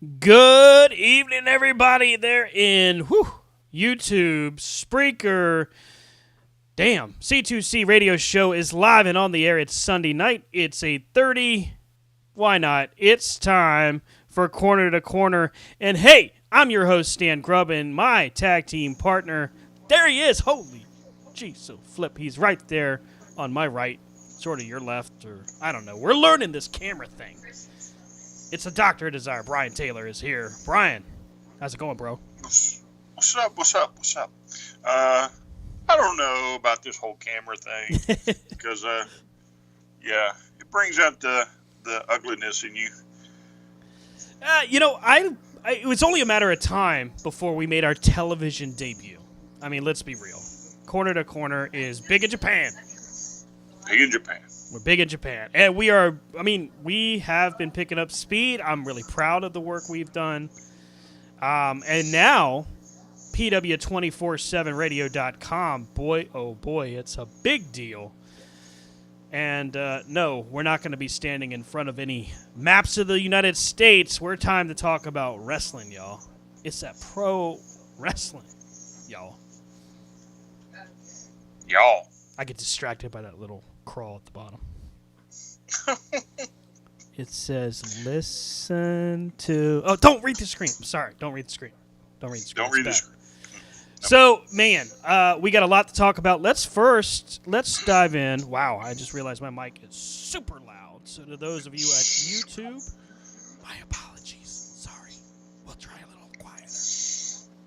Good evening, everybody. There in YouTube, Spreaker. Damn, C2C radio show is live and on the air. It's Sunday night. It's 8:30. Why not? It's time for Corner to Corner. And hey, I'm your host, Stan Grubb, and my tag team partner, there he is. Holy jeez, so flip. He's right there on my right, sort of your left, or I don't know. We're learning this camera thing. It's a Doctor of Desire. Brian Taylor is here. Brian, how's it going, bro? What's up? I don't know about this whole camera thing because, it brings out the ugliness in you. It was only a matter of time before we made our television debut. I mean, let's be real. Corner to Corner is big in Japan. Big in Japan. We're big in Japan. And we have been picking up speed. I'm really proud of the work we've done. And now, PW247radio.com, boy, oh boy, it's a big deal. And no, we're not going to be standing in front of any maps of the United States. We're time to talk about wrestling, y'all. It's that pro wrestling, y'all. Y'all. I get distracted by that little crawl at the bottom. It says, listen to... Oh, don't read the screen. I'm sorry. Don't read the screen. Don't read the screen. So, man, we got a lot to talk about. Let's dive in. Wow, I just realized my mic is super loud. So to those of you at YouTube, my apologies. Sorry. We'll try a little quieter.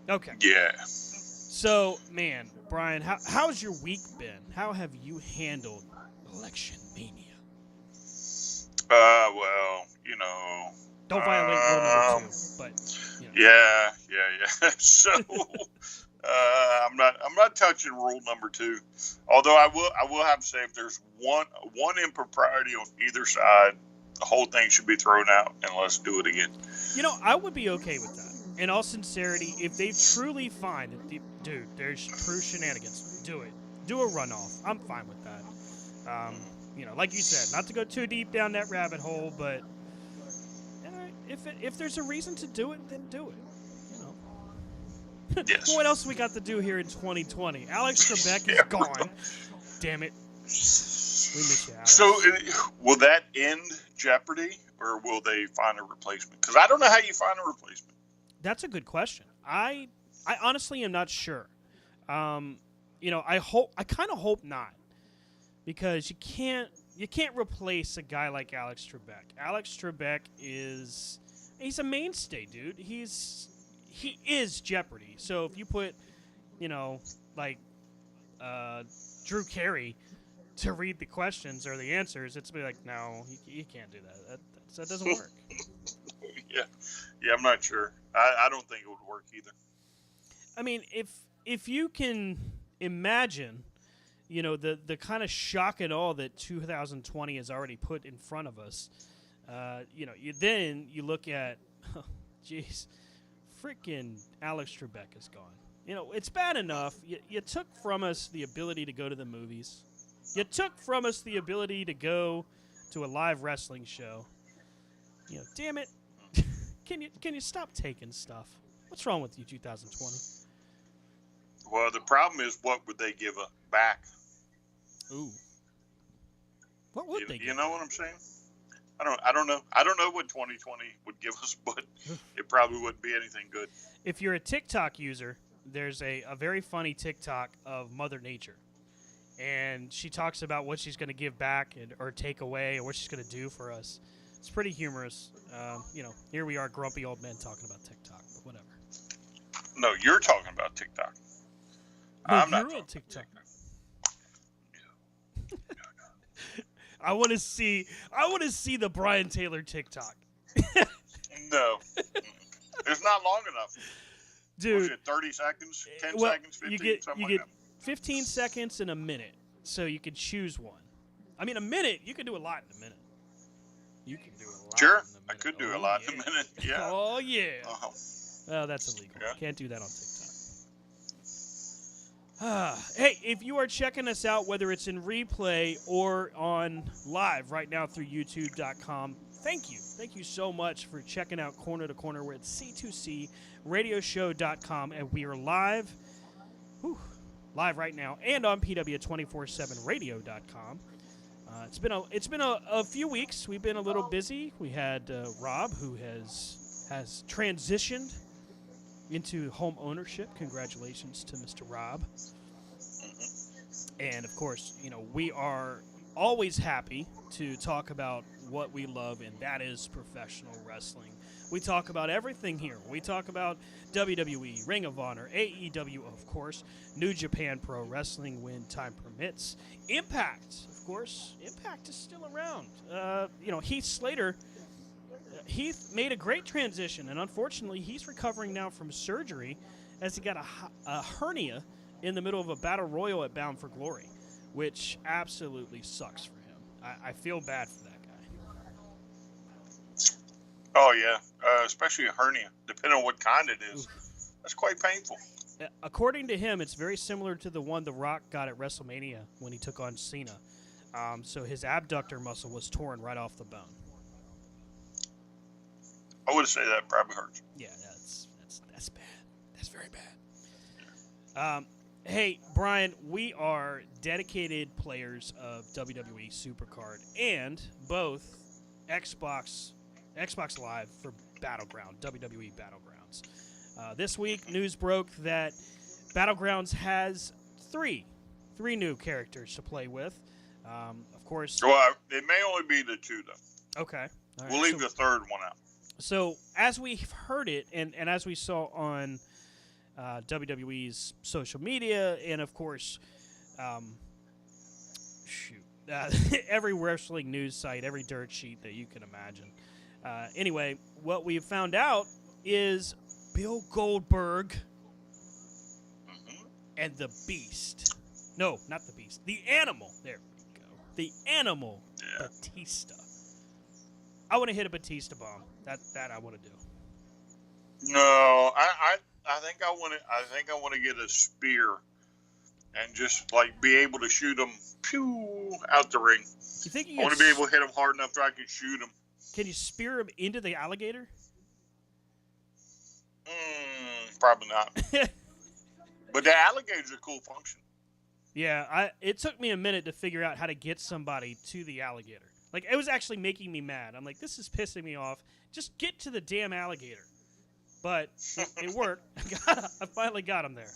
Okay. Yeah. So, man, Brian, how's your week been? How have you handled Election Mania? Don't violate rule number 2, but Yeah. So I'm not touching rule number 2. Although I will have to say if there's one impropriety on either side, the whole thing should be thrown out and let's do it again. I would be okay with that. In all sincerity, if they truly find that there's true shenanigans, do it. Do a runoff. I'm fine with that. Like you said, not to go too deep down that rabbit hole, but if there's a reason to do it, then do it. Yes. What else we got to do here in 2020? Alex Trebek is gone. Damn it. We miss you, Alex. So will that end Jeopardy, or will they find a replacement? Because I don't know how you find a replacement. That's a good question. I honestly am not sure. I kind of hope not, because you can't replace a guy like Alex Trebek. Alex Trebek he's a mainstay, dude. He is Jeopardy. So if you put, Drew Carey to read the questions or the answers, it's be like, no, you can't do that. That doesn't work. Yeah, I'm not sure. I don't think it would work either. I mean, if you can imagine, the kind of shock and awe that 2020 has already put in front of us, you look at, jeez, freaking Alex Trebek is gone. It's bad enough. You took from us the ability to go to the movies. You took from us the ability to go to a live wrestling show. Damn it. Can you stop taking stuff? What's wrong with you, 2020? Well, the problem is, what would they give back? Ooh. What would they give? You know what I'm saying? I don't know. I don't know what 2020 would give us, but it probably wouldn't be anything good. If you're a TikTok user, there's a very funny TikTok of Mother Nature. And she talks about what she's going to give back or take away, or what she's going to do for us. It's pretty humorous. Here we are, grumpy old men talking about TikTok, but whatever. No, you're talking about TikTok. No, I'm not you're on talking TikTok. about I want to see the Brian Taylor TikTok. No. It's not long enough. Dude. Was it 30 seconds? 10 seconds? 15? You get 15 seconds and a minute, so you can choose one. I mean, a minute, you can do a lot in a minute. You can do a lot Sure, in a minute. I could do a lot in a minute. Yeah. Oh, yeah. Uh-huh. Oh, that's illegal. Yeah. Can't do that on TikTok. Hey, if you are checking us out, whether it's in replay or on live right now through youtube.com, Thank you. Thank you so much for checking out Corner to Corner. We're at C2CRadioshow.com, and we are live, live right now, and on PW247radio.com. It's been a few weeks. We've been a little busy. We had Rob, who has transitioned into home ownership. Congratulations to Mr. Rob. And of course, we are always happy to talk about what we love, and that is professional wrestling. We talk about everything here. We talk about WWE, Ring of Honor, AEW, of course, New Japan Pro Wrestling when time permits. Impact, of course. Impact is still around. Heath Slater, Heath made a great transition, and unfortunately, he's recovering now from surgery as he got a hernia in the middle of a battle royal at Bound for Glory, which absolutely sucks for him. I feel bad for that guy. Oh, yeah, especially a hernia, depending on what kind it is. Oof. That's quite painful. According to him, it's very similar to the one The Rock got at WrestleMania when he took on Cena. So his abductor muscle was torn right off the bone. I would say that probably hurts. Yeah, that's bad. That's very bad. Hey, Brian, we are dedicated players of WWE Supercard and both Xbox Live for Battleground, WWE Battlegrounds. This week, news broke that Battlegrounds has three new characters to play with. Of course. Well, it may only be the two, though. Okay. All right. We'll leave the third one out. So, as we've heard it, and as we saw on WWE's social media, and of course, every wrestling news site, every dirt sheet that you can imagine. Anyway, what we've found out is Bill Goldberg and the Beast. No, not the Beast. The Animal. There we go. The Animal, yeah. Batista. I want to hit a Batista bomb. That I want to do. No, I think I want to get a spear and just be able to shoot them out the ring. You think I want to be able to hit them hard enough that I can shoot them. Can you spear him into the alligator? Probably not. But the alligator's a cool function. Yeah, it took me a minute to figure out how to get somebody to the alligator. It was actually making me mad. I'm like, this is pissing me off. Just get to the damn alligator. But it worked. I finally got him there.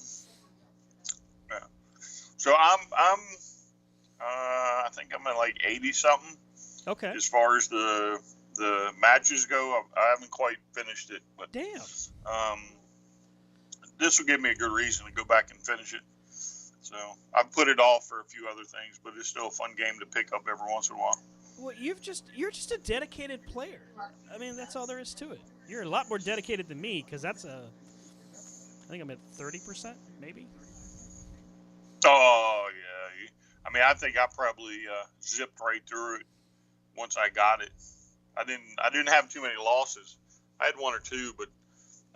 Yeah. So I think I'm at 80 something. Okay. As far as the matches go, I haven't quite finished it. But damn. This will give me a good reason to go back and finish it. So I've put it off for a few other things, but it's still a fun game to pick up every once in a while. Well, you're just a dedicated player. I mean, that's all there is to it. You're a lot more dedicated than me, because I think I'm at 30%, maybe. Oh yeah. I mean, I think I probably zipped right through it once I got it. I didn't have too many losses. I had one or two, but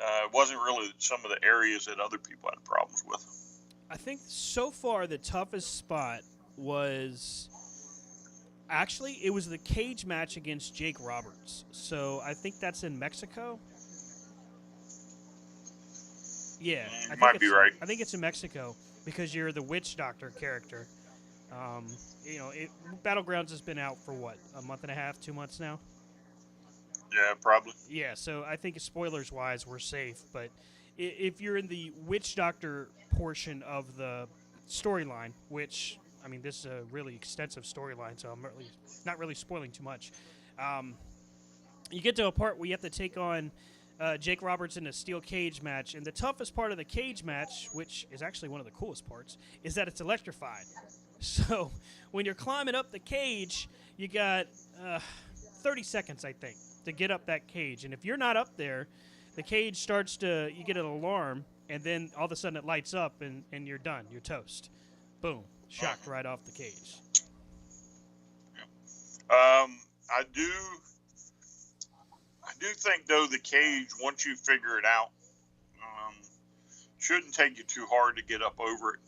it wasn't really some of the areas that other people had problems with. I think so far the toughest spot was. Actually, it was the cage match against Jake Roberts. So I think that's in Mexico. Yeah. You might be right. I think it's in Mexico because you're the witch doctor character. Battlegrounds has been out for what, a month and a half, 2 months now? Yeah, probably. Yeah, so I think spoilers-wise, we're safe. But if you're in the witch doctor portion of the storyline, which... I mean, this is a really extensive storyline, so I'm not really spoiling too much. You get to a part where you have to take on Jake Roberts in a steel cage match, and the toughest part of the cage match, which is actually one of the coolest parts, is that it's electrified. So when you're climbing up the cage, you got 30 seconds, I think, to get up that cage. And if you're not up there, the cage starts to, you get an alarm, and then all of a sudden it lights up, and you're done. You're toast. Boom. Shocked right off the cage. I do think, though, the cage, once you figure it out, shouldn't take you too hard to get up over it.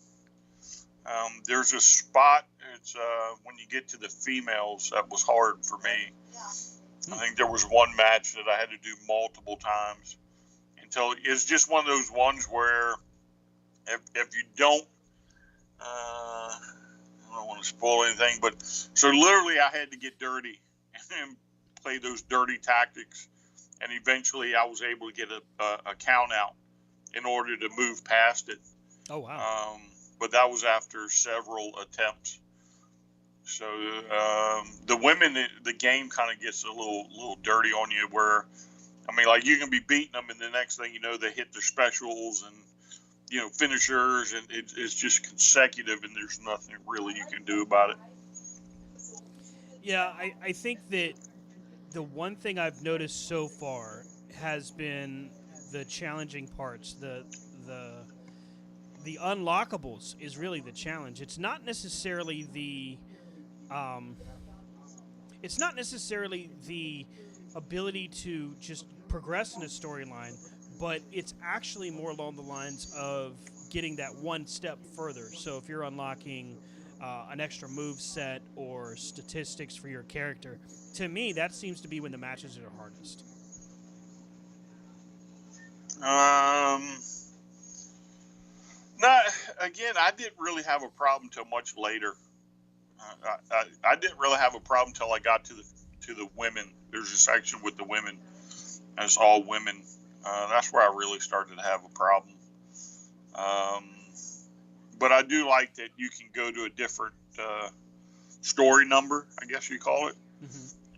There's a spot, it's when you get to the females, that was hard for me. I think there was one match that I had to do multiple times until it's just one of those ones where if you don't, I don't want to spoil anything, but so literally I had to get dirty and play those dirty tactics, and eventually I was able to get a count out in order to move past it. Oh wow! But that was after several attempts. So the women, the game kind of gets a little dirty on you. Where, I mean, like you can be beating them, and the next thing you know, they hit their specials and finishers, and it's just consecutive, and there's nothing really you can do about it. Yeah, I think that the one thing I've noticed so far has been the challenging parts. The unlockables is really the challenge. It's not necessarily the ability to just progress in a storyline, but it's actually more along the lines of getting that one step further. So if you're unlocking an extra move set or statistics for your character, to me that seems to be when the matches are hardest. Not again. I didn't really have a problem till much later. I didn't really have a problem till I got to the women. There's a section with the women, and it's all women. That's where I really started to have a problem. But I do like that you can go to a different story number, I guess you call it,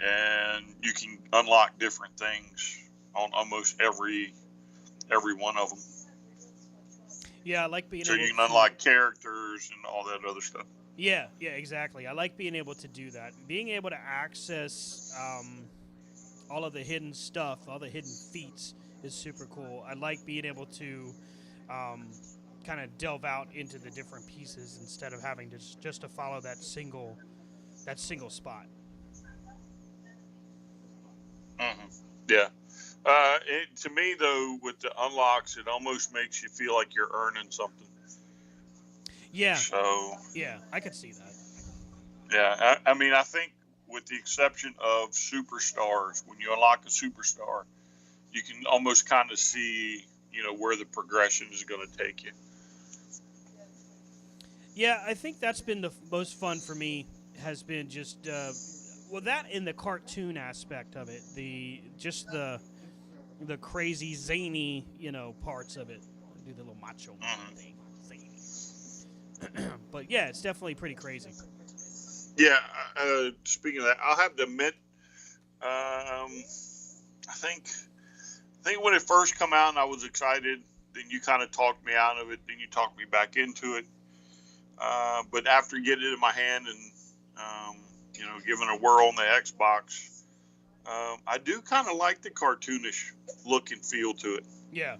and you can unlock different things on almost every one of them. Yeah, I like being so able you can to unlock characters and all that other stuff. Yeah, exactly. I like being able to do that. Being able to access all of the hidden stuff, all the hidden feats is super cool. I like being able to kind of delve out into the different pieces instead of having to just to follow that single spot. Yeah. To me, though, with the unlocks, it almost makes you feel like you're earning something. Yeah. So. Yeah, I could see that. Yeah, I mean, I think with the exception of superstars, when you unlock a superstar, you can almost kind of see, where the progression is going to take you. Yeah, I think that's been the most fun for me. Has been just that in the cartoon aspect of it, the crazy zany parts of it. Do the little macho thing, zany. But yeah, it's definitely pretty crazy. Yeah. Speaking of that, I'll have to admit, I think when it first come out and I was excited, then you kind of talked me out of it. Then you talked me back into it. But after getting it in my hand and giving a whirl on the Xbox, I do kind of like the cartoonish look and feel to it. Yeah.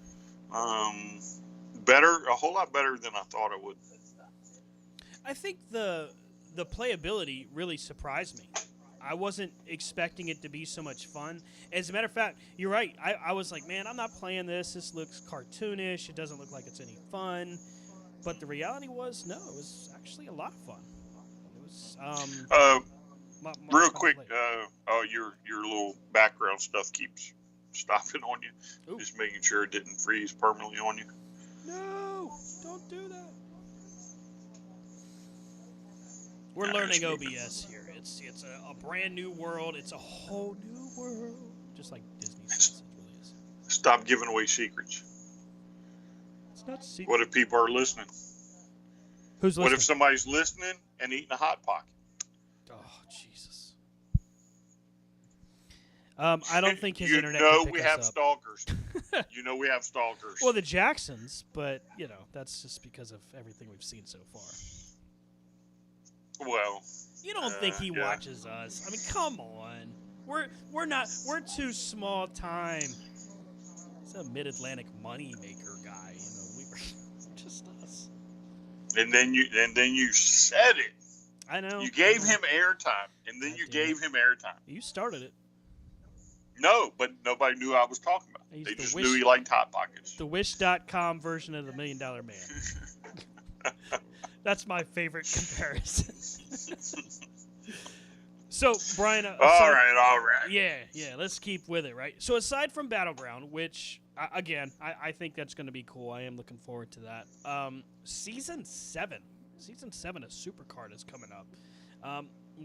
A whole lot better than I thought it would. I think the playability really surprised me. I wasn't expecting it to be so much fun. As a matter of fact, you're right. I was like, man, I'm not playing this. This looks cartoonish. It doesn't look like it's any fun. But the reality was, no, it was actually a lot of fun. It was. Real quick, your little background stuff keeps stopping on you. Ooh. Just making sure it didn't freeze permanently on you. No, don't do that. We're learning OBS here. It's a brand new world. It's a whole new world, just like Disney says it really is. Stop giving away secrets. It's not secret. What if people are listening? Who's listening? What if somebody's listening and eating a Hot Pocket? Oh, Jesus. I don't think his internet can pick we us have up. Stalkers. We have stalkers. Well, the Jacksons, but, that's just because of everything we've seen so far. Well, you don't think he watches us? I mean, come on. We're too small time. He's a Mid-Atlantic moneymaker guy. We're just us. And then you said it. I know. You gave him airtime, and then you gave him airtime. You started it. No, but nobody knew I was talking about. They just knew he liked Hot Pockets. The Wish.com version of the $1 Million Man. That's my favorite comparison. So, Brian, All right. yeah, let's keep with it, right? So, aside from Battleground, which, again, I think that's going to be cool. I am looking forward to that. Season 7 of Supercard is coming up.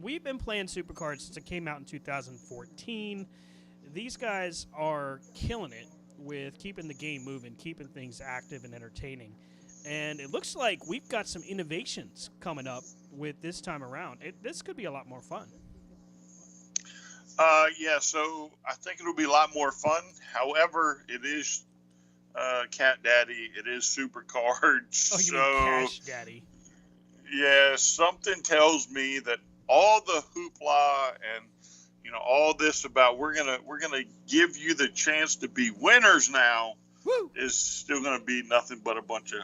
We've been playing Supercard since it came out in 2014. These guys are killing it with keeping the game moving, keeping things active and entertaining. And it looks like we've got some innovations coming up with this time around. This could be a lot more fun. Yeah, so I think it'll be a lot more fun. However, it is Cat Daddy. It is Supercards. Oh, you mean Cash Daddy? Yeah, something tells me that all the hoopla and all this about we're gonna give you the chance to be winners now. Woo! Is still gonna be nothing but a bunch of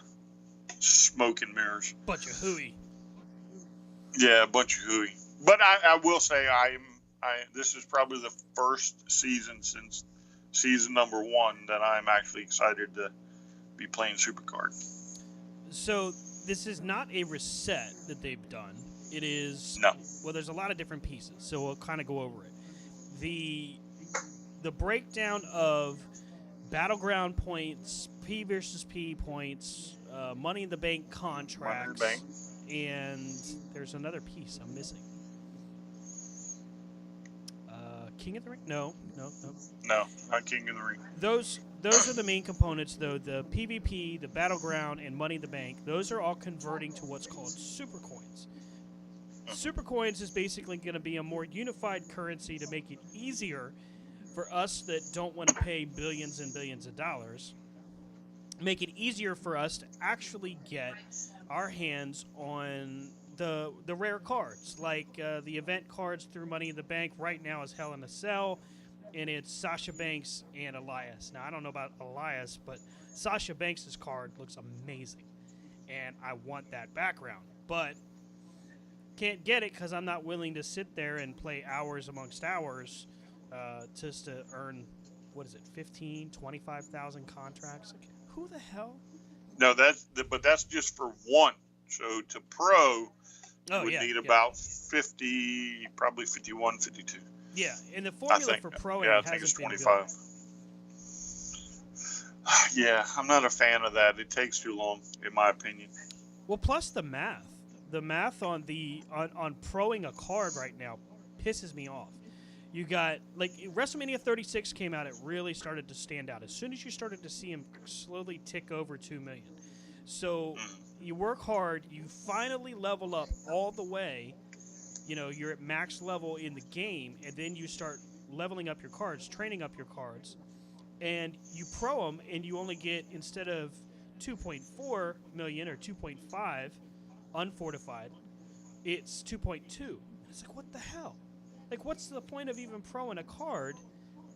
smoke and mirrors. Bunch of hooey. Yeah, a bunch of hooey. But I will say this is probably the first season since season number 1 that I'm actually excited to be playing Supercard. So this is not a reset that they've done. It is No. Well, there's a lot of different pieces, so we'll kind of go over it. The breakdown of Battleground points, P versus P points, Money in the Bank contracts, Money in the Bank. And there's another piece I'm missing. King of the Ring? No, not King of the Ring. Those are the main components, though. The PvP, the Battleground, and Money in the Bank, those are all converting to what's called Super Coins. Super Coins is basically going to be a more unified currency to make it easier for us that don't want to pay billions and billions of dollars. Make it easier for us to actually get our hands on the rare cards, like the event cards through Money in the Bank. Right now is Hell in a Cell, and it's Sasha Banks and Elias. Now, I don't know about Elias, but Sasha Banks' card looks amazing, and I want that background. But can't get it because I'm not willing to sit there and play hours amongst hours just to earn, 15, 25,000 contracts. Like, who the hell? No, but that's just for one. So to pro, you would need about 50, probably 51, 52. Yeah, and the formula for pro I think it's 25. Yeah, I'm not a fan of that. It takes too long, in my opinion. Well, plus the math on on proing a card right now pisses me off. You got, like, WrestleMania 36 came out, it really started to stand out. As soon as you started to see him slowly tick over 2 million. So you work hard, you finally level up all the way, you're at max level in the game, and then you start leveling up your cards, training up your cards, and you pro them, and you only get, instead of 2.4 million or 2.5 unfortified, it's 2.2. It's like, what the hell? Like, what's the point of even proing a card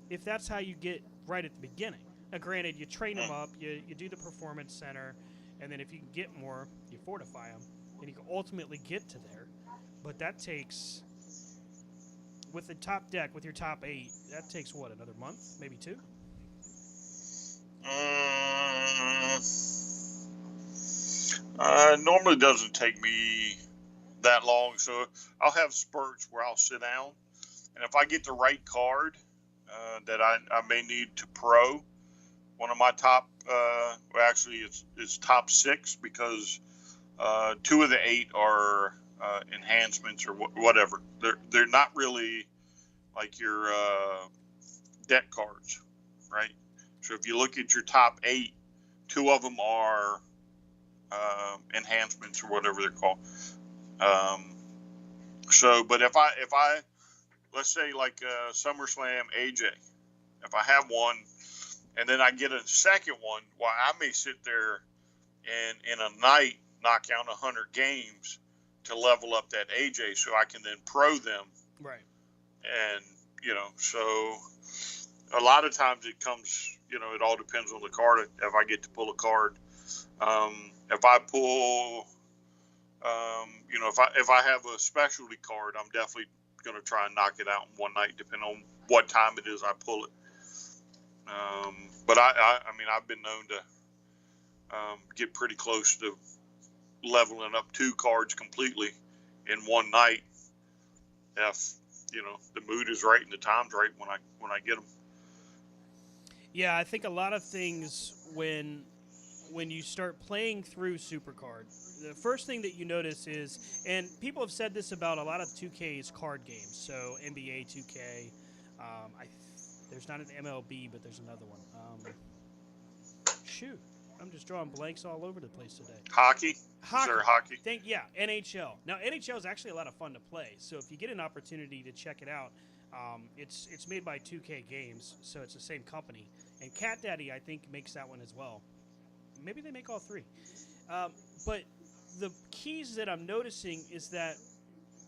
if that's how you get right at the beginning? Now, granted, you train them up, you do the performance center, and then if you can get more, you fortify them, and you can ultimately get to there. But that takes, with the top deck, with your top 8, that takes, another month? Maybe 2? Normally doesn't take me that long, so I'll have spurts where I'll sit down, and if I get the right card that I may need to pro, one of my top, actually it's top 6, because 2 of the 8 are enhancements or whatever. They're not really like your deck cards, right? So if you look at your top 8, 2 of them are enhancements or whatever they're called. But if I let's say like SummerSlam AJ, if I have one and then I get a second one, I may sit there and in a night knock out 100 games to level up that AJ so I can then pro them. Right. And, so a lot of times it comes, it all depends on the card. If I get to pull a card, if I pull, if I have a specialty card, I'm definitely going to try and knock it out in one night, depending on what time it is I pull it. But I mean, I've been known to get pretty close to leveling up 2 cards completely in one night. If the mood is right and the time's right when I get them. Yeah, I think a lot of things when you start playing through Supercard, the first thing that you notice is, and people have said this about a lot of 2K's card games, so NBA 2K, there's not an MLB, but there's another one. Shoot, I'm just drawing blanks all over the place today. Hockey? Is there hockey? NHL. Now, NHL is actually a lot of fun to play, so if you get an opportunity to check it out, it's made by 2K Games, so it's the same company. And Cat Daddy, I think, makes that one as well. Maybe they make all three. But the keys that I'm noticing is that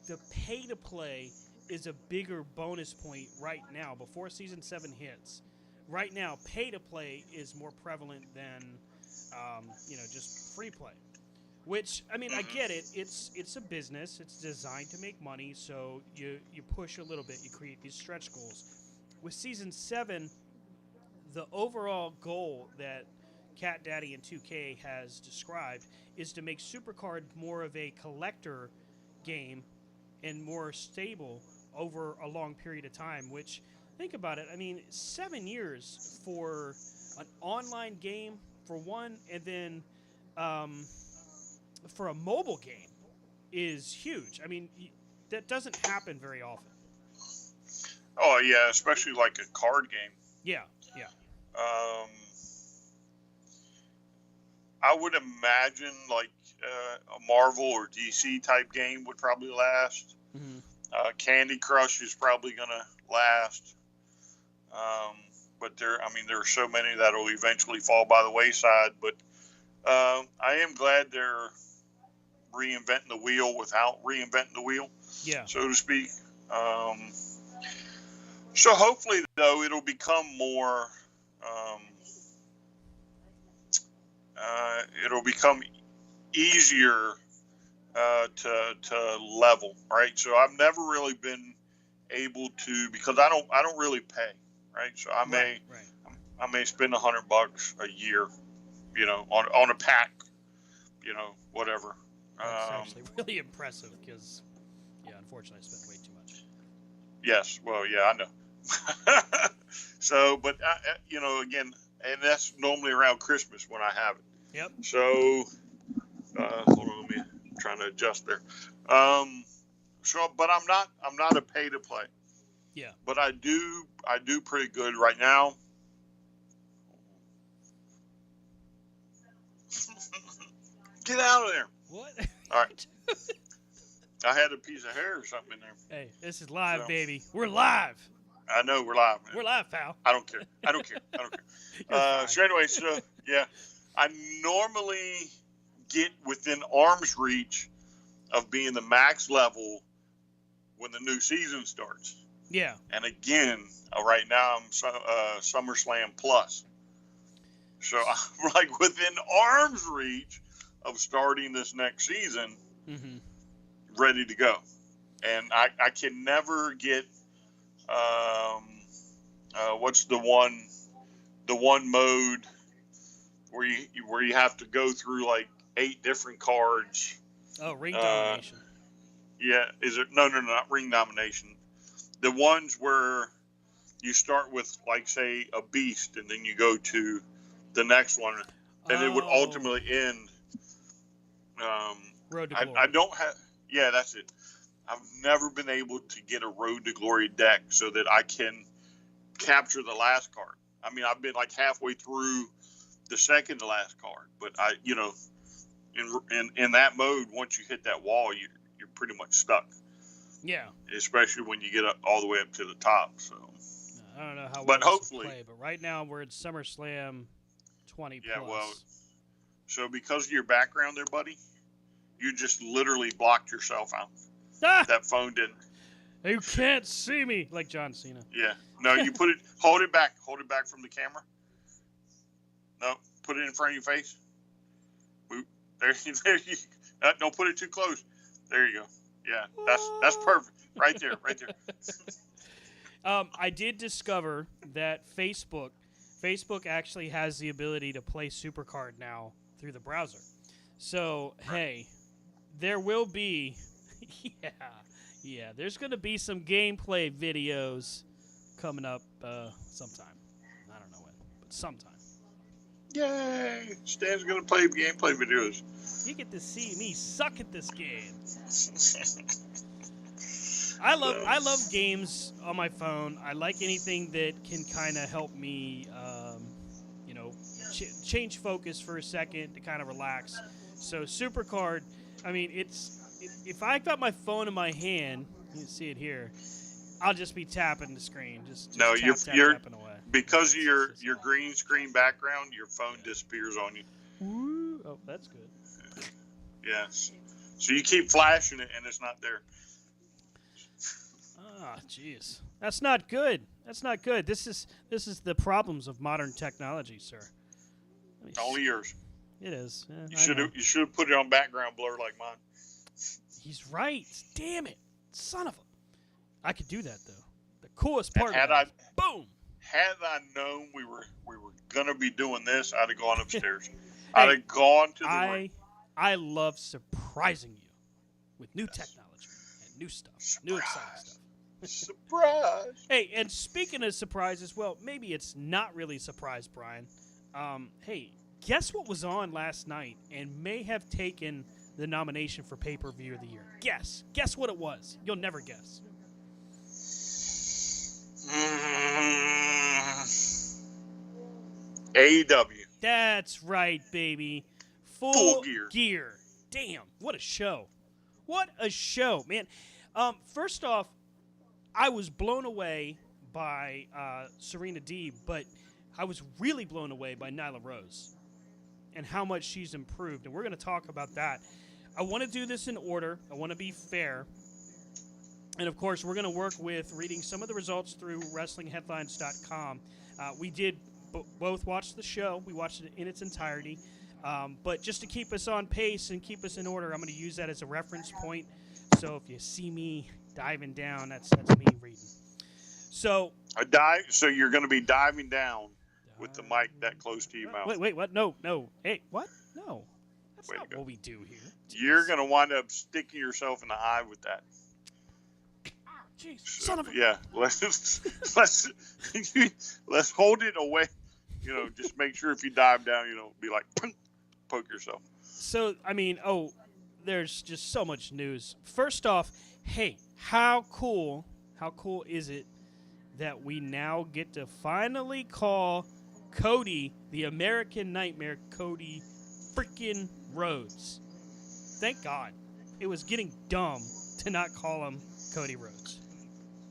the pay-to-play is a bigger bonus point right now, before Season 7 hits. Right now, pay-to-play is more prevalent than, just free play. Which, I mean, I get it. It's a business. It's designed to make money, so you push a little bit. You create these stretch goals. With Season 7, the overall goal that Cat Daddy and 2K has described is to make Supercard more of a collector game and more stable over a long period of time, which, think about it, I mean, 7 years for an online game, for one, and then for a mobile game is huge. I mean, that doesn't happen very often. Oh, yeah, especially like a card game. Yeah. I would imagine like a Marvel or DC type game would probably last. Mm-hmm. Candy Crush is probably going to last. But there are so many that will eventually fall by the wayside. But I am glad they're reinventing the wheel without reinventing the wheel, so to speak. So hopefully, though, it'll become more. It'll become easier to level, right? So I've never really been able to, because I don't really pay, right? So I may spend $100 a year, on a pack, whatever. That's actually really impressive because, unfortunately, I spent way too much. Yes, well, yeah, I know. So, but again, and that's normally around Christmas when I have it. Yep. So, hold on, I'm trying to adjust there. But I'm not a pay to play. Yeah. But I do pretty good right now. Get out of there. What? All right. I had a piece of hair or something in there. Hey, this is live, baby. We're live. I know we're live, man. We're live, pal. I don't care. So anyway, I normally get within arm's reach of being the max level when the new season starts. Yeah. And again, right now I'm SummerSlam Plus. So I'm like within arm's reach of starting this next season, ready to go. And I can never get, what's the one mode where you have to go through like 8 different cards. Oh, ring domination. Yeah, is it? No, not ring domination. The ones where you start with, like, say, a beast, and then you go to the next one, and it would ultimately end. Road to Glory. I don't have. Yeah, that's it. I've never been able to get a Road to Glory deck so that I can capture the last card. I mean, I've been like halfway through the second to last card, but in that mode, once you hit that wall, you're pretty much stuck. Yeah. Especially when you get up all the way up to the top. So. I don't know how. But hopefully. Play, but right now we're at SummerSlam 20 plus. Yeah, well. So because of your background there, buddy, you just literally blocked yourself out. That phone didn't. You can't see me, like John Cena. Yeah. No, you hold it back from the camera. No, put it in front of your face. There you. Don't put it too close. There you go. Yeah, that's perfect. Right there. I did discover that Facebook actually has the ability to play Supercard now through the browser. So, hey, there will be, Yeah, there's going to be some gameplay videos coming up sometime. I don't know when, but sometime. Yay! Stan's gonna play gameplay videos. You get to see me suck at this game. I love games on my phone. I like anything that can kind of help me, change focus for a second to kind of relax. So Supercard, I mean, if I got my phone in my hand, you can see it here, I'll just be tapping the screen, just no, you're tapping away. Because of your green screen background, your phone disappears on you. Ooh, oh, that's good. Yes. So you keep flashing it and it's not there. Ah, jeez. That's not good. That's not good. This is the problems of modern technology, sir. Only yours. It is. You should have put it on background blur like mine. He's right. Damn it. Son of a... I could do that, though. The coolest part boom! Had I known we were gonna be doing this, I'd have gone upstairs. I'd have gone to the room. I love surprising you with new technology and new stuff, new exciting stuff. Surprise! Hey, and speaking of surprises, well, maybe it's not really a surprise, Brian. Hey, guess what was on last night and may have taken the nomination for Pay-Per-View of the Year? Guess what it was. You'll never guess. AEW. That's right, baby. Full gear. Damn, what a show. What a show, man. First off, I was blown away by Serena Deeb, but I was really blown away by Nyla Rose and how much she's improved. And we're going to talk about that. I want to do this in order. I want to be fair. And, of course, we're going to work with reading some of the results through WrestlingHeadlines.com. We did both watch the show. We watched it in its entirety. But just to keep us on pace and keep us in order, I'm going to use that as a reference point. So if you see me diving down, that's me reading. So So you're going to be diving down with the mic that close to your mouth. Wait, what? No. Hey, what? No. That's not what we do here. You're going to wind up sticking yourself in the eye with that. Jeez, son of a... Yeah, let's hold it away. Just make sure if you dive down, be like, poke yourself. So, I mean, there's just so much news. First off, hey, how cool is it that we now get to finally call Cody the American Nightmare, Cody freaking Rhodes? Thank God. It was getting dumb to not call him Cody Rhodes.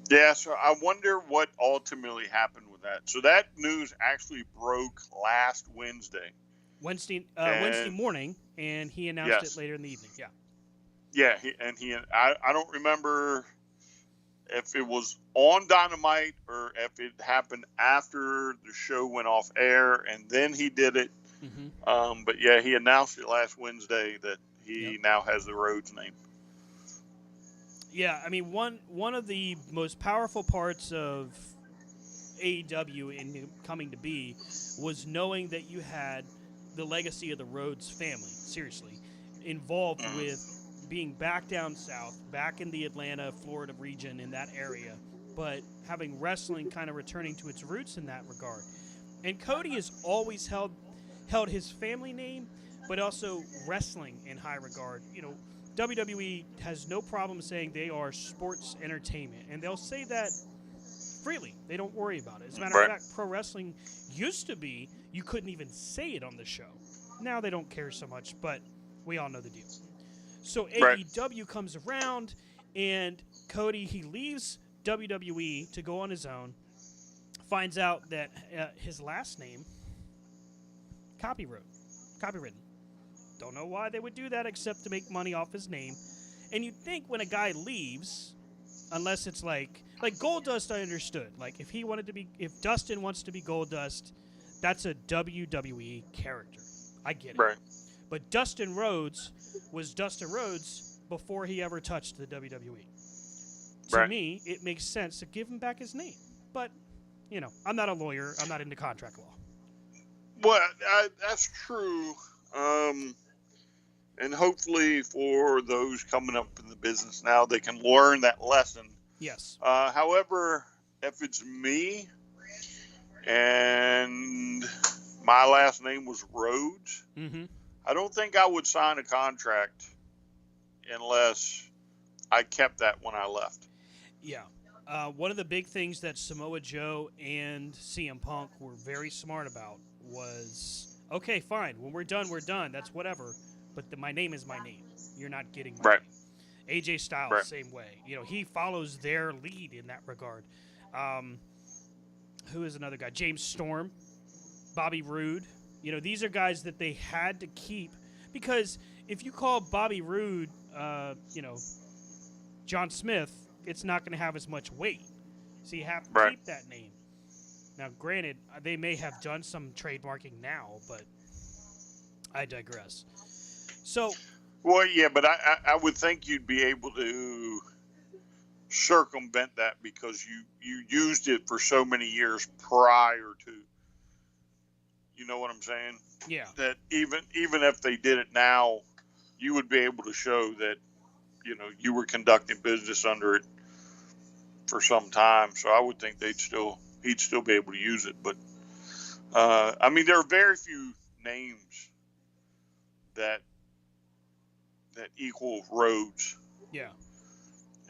Yeah, so I wonder what ultimately happened with that. So that news actually broke last Wednesday. Wednesday morning, and he announced it later in the evening. Yeah. Yeah, I don't remember if it was on Dynamite or if it happened after the show went off air, and then he did it. Mm-hmm. But yeah, he announced it last Wednesday that he now has the Rhodes name. Yeah, I mean, one of the most powerful parts of AEW in coming to be was knowing that you had the legacy of the Rhodes family, seriously, involved with being back down south, back in the Atlanta, Florida region, in that area, but having wrestling kind of returning to its roots in that regard. And Cody has always held his family name, but also wrestling in high regard. WWE has no problem saying they are sports entertainment, and they'll say that freely. They don't worry about it. As a matter of fact, pro wrestling used to be you couldn't even say it on the show. Now they don't care so much, but we all know the deal. So AEW comes around, and Cody, he leaves WWE to go on his own, finds out that his last name, copywritten. Don't know why they would do that except to make money off his name. And you'd think when a guy leaves, unless it's like Goldust, I understood. Like if Dustin wants to be Goldust, that's a WWE character. I get it. Right. But Dustin Rhodes was Dustin Rhodes before he ever touched the WWE. To me, it makes sense to give him back his name. But, I'm not a lawyer. I'm not into contract law. Well, that's true. And hopefully for those coming up in the business now, they can learn that lesson. Yes. However, if it's me and my last name was Rhodes, I don't think I would sign a contract unless I kept that when I left. Yeah. One of the big things that Samoa Joe and CM Punk were very smart about was, okay, fine. When we're done, we're done. That's whatever. But my name is my name. You're not getting my name. AJ Styles, same way. He follows their lead in that regard. Who is another guy? James Storm, Bobby Roode. These are guys that they had to keep because if you call Bobby Roode, John Smith, it's not going to have as much weight. So you have to keep that name. Now, granted, they may have done some trademarking now, but I digress. So, well, yeah, but I would think you'd be able to circumvent that because you used it for so many years prior to. You know what I'm saying? Yeah. That even if they did it now, you would be able to show that you were conducting business under it for some time. So I would think he'd still be able to use it. But I mean, there are very few names that equal Rhodes. Yeah.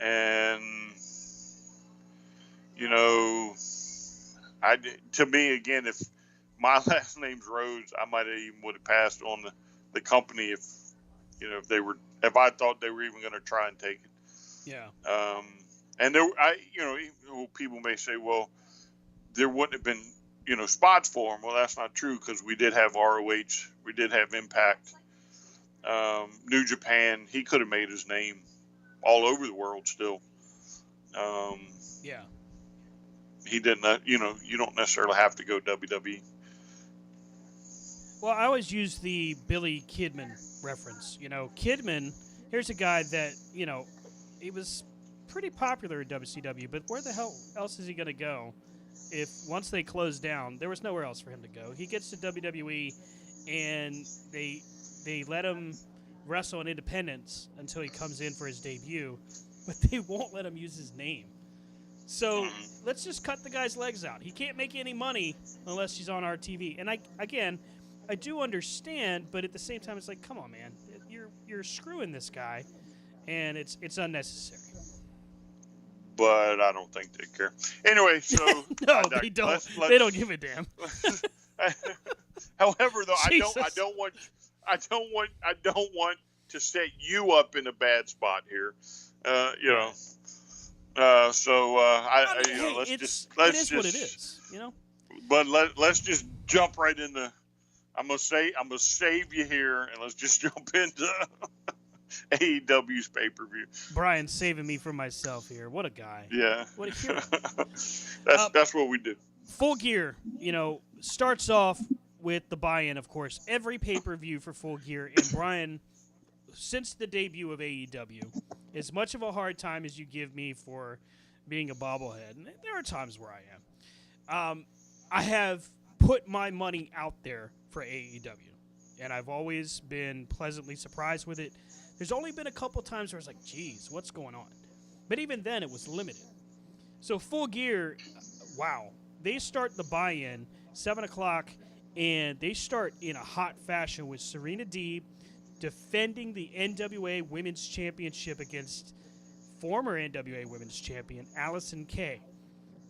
And to me again, if my last name's Rhodes, I might have even would have passed on the company if I thought they were even going to try and take it. Yeah. And people may say, well, there wouldn't have been spots for him. Well, that's not true because we did have ROH, we did have Impact, New Japan. He could have made his name all over the world still. Yeah. He didn't. You don't necessarily have to go WWE. Well, I always use the Billy Kidman reference. Kidman, here's a guy that, he was pretty popular in WCW, but where the hell else is he going to go if once they closed down, there was nowhere else for him to go? He gets to WWE, and they let him wrestle in Independence until he comes in for his debut, but they won't let him use his name. So let's just cut the guy's legs out. He can't make any money unless he's on our TV. And I do understand, but at the same time, it's like, come on, man, you're screwing this guy, and it's unnecessary. But I don't think they care. Anyway, so no, they don't. They don't give a damn. However, though, I don't want to set you up in a bad spot here. Let's just what it is. But let's just jump right into. I'm gonna save you here, and let's just jump into AEW's pay-per-view. Brian's saving me from myself here. What a guy. Yeah. What a hero. That's what we do. Full Gear, starts off with the buy-in, of course. Every pay-per-view for Full Gear, and Brian, since the debut of AEW, as much of a hard time as you give me for being a bobblehead, and there are times where I am, I have put my money out there for AEW, and I've always been pleasantly surprised with it. There's only been a couple times where I was like, geez, what's going on? But even then, it was limited. So Full Gear, wow. They start the buy-in, 7 o'clock, and they start in a hot fashion with Serena Deeb defending the NWA Women's Championship against former NWA Women's Champion Allison Kay.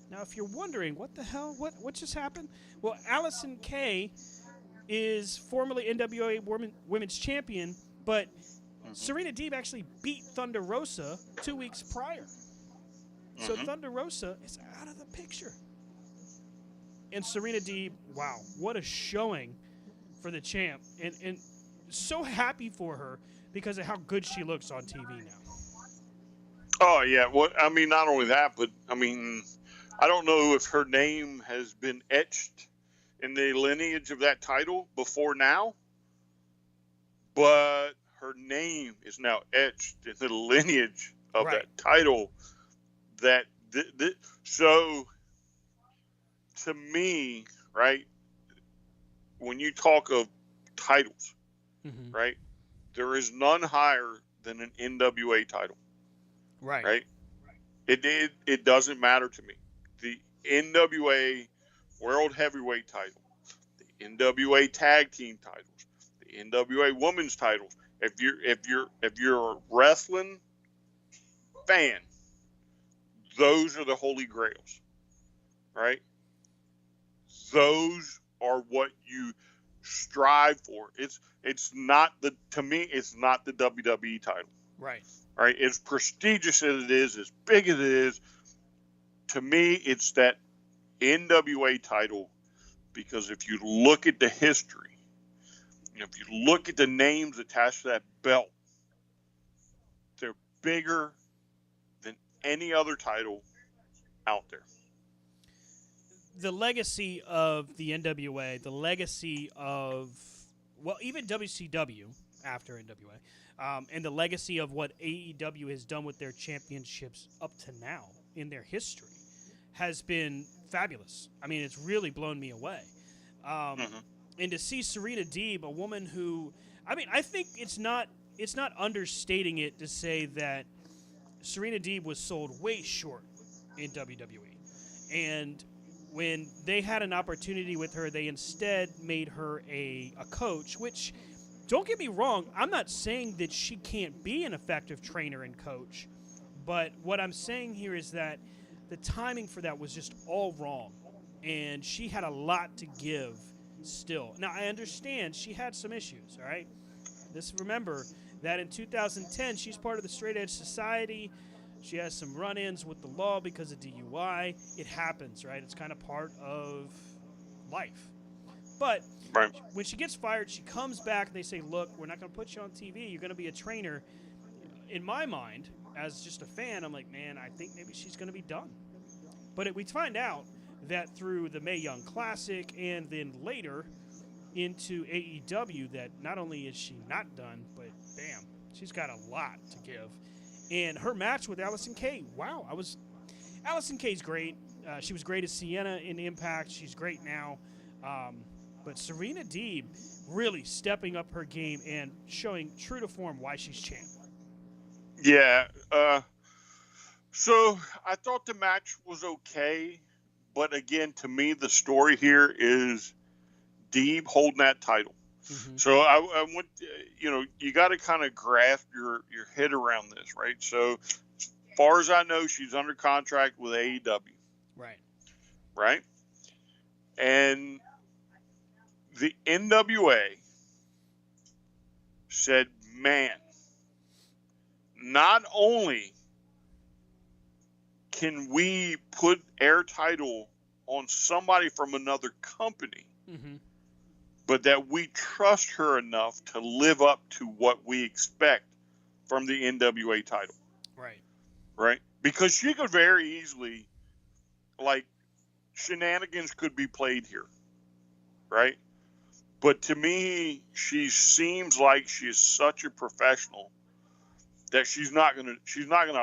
Now, if you're wondering, what the hell? What just happened? Well, Allison Kay is formerly NWA Women's Champion, but Serena Deeb actually beat Thunder Rosa 2 weeks prior. So Thunder Rosa is out of the picture. And Serena Deeb, wow, what a showing for the champ. And so happy for her because of how good she looks on TV now. Oh, yeah. Well, I mean, not only that, but, I mean, I don't know if her name has been etched in the lineage of that title before now, but her name is now etched in the lineage of that title. So, to me, right, when you talk of titles, right, there is none higher than an NWA title. Right? It doesn't matter to me. The NWA World Heavyweight title, the NWA Tag Team titles, the NWA Women's titles. If you're a wrestling fan, those are the holy grails, right? Those are what you strive for. It's not to me, it's not the WWE title. Right. Right. As prestigious as it is, as big as it is, to me, it's that NWA title, because if you look at the history, if you look at the names attached to that belt, they're bigger than any other title out there. The legacy of the NWA, the legacy of, well, even WCW after NWA, and the legacy of what AEW has done with their championships up to now in their history has been fabulous. I mean, it's really blown me away. And to see Serena Deeb, a woman who, I mean, I think it's not understating it to say that Serena Deeb was sold way short in WWE. And when they had an opportunity with her, they instead made her a coach, which, don't get me wrong, I'm not saying that she can't be an effective trainer and coach, but what I'm saying here is that the timing for that was just all wrong, and she had a lot to give still. Now, I understand she had some issues, all right? Remember that in 2010, she's part of the Straight Edge Society. She has some run-ins with the law because of DUI. It happens, right? It's kind of part of life. But when she gets fired, she comes back and they say, look, we're not going to put you on TV. You're going to be a trainer. In my mind, as just a fan, I'm like, man, I think maybe she's going to be done. But we find out that through the Mae Young Classic and then later into AEW that not only is she not done, but damn, she's got a lot to give. And her match with Allison Kay, wow, Allison Kay's great. She was great as Sienna in Impact. She's great now. But Serena Deeb really stepping up her game and showing true to form why she's champ. Yeah. So I thought the match was okay. But again, to me, the story here is Deeb holding that title. Mm-hmm. So I went, you got to kind of grasp your head around this, right? So as far as I know, she's under contract with AEW. Right. Right. And the NWA said, man, not only can we put air title on somebody from another company, mm-hmm. but that we trust her enough to live up to what we expect from the NWA title. Right. Right? Because she could very easily, shenanigans could be played here. Right? But to me, she seems like she is such a professional that she's not gonna